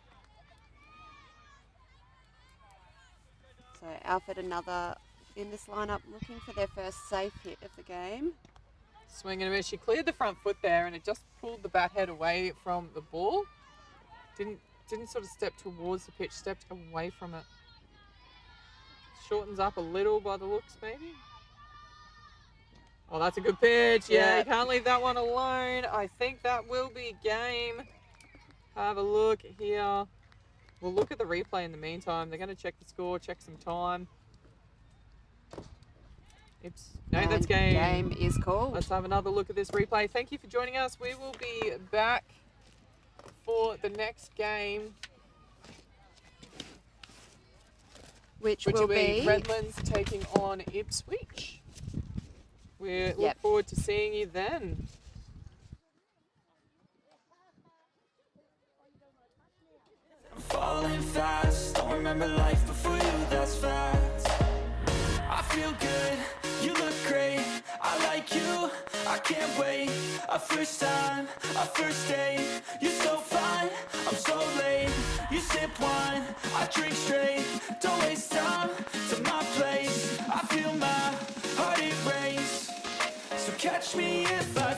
[SPEAKER 4] So Alfred another in this lineup looking for their first safe hit of the game.
[SPEAKER 3] Swing and a miss. She cleared the front foot there, and it just pulled the bat head away from the ball. Didn't sort of step towards the pitch, stepped away from it. Shortens up a little by the looks, maybe. Oh, that's a good pitch. Yeah, you can't leave that one alone. I think that will be game. Have a look here. We'll look at the replay in the meantime. They're going to check the score, check some time. No, that's game.
[SPEAKER 4] Game is called.
[SPEAKER 3] Let's have another look at this replay. Thank you for joining us. We will be back for the next game,
[SPEAKER 4] Which
[SPEAKER 3] will
[SPEAKER 4] will
[SPEAKER 3] be
[SPEAKER 4] be
[SPEAKER 3] Redlands taking on Ipswich. We look forward to seeing you then.
[SPEAKER 2] I'm falling fast, don't remember life before you, that's facts. I feel good, you look great, I like you, I can't wait. A first time, a first date, you're so fine, I'm so late. You sip wine, I drink straight, don't waste time to my place. I feel my heart erase, so catch me if I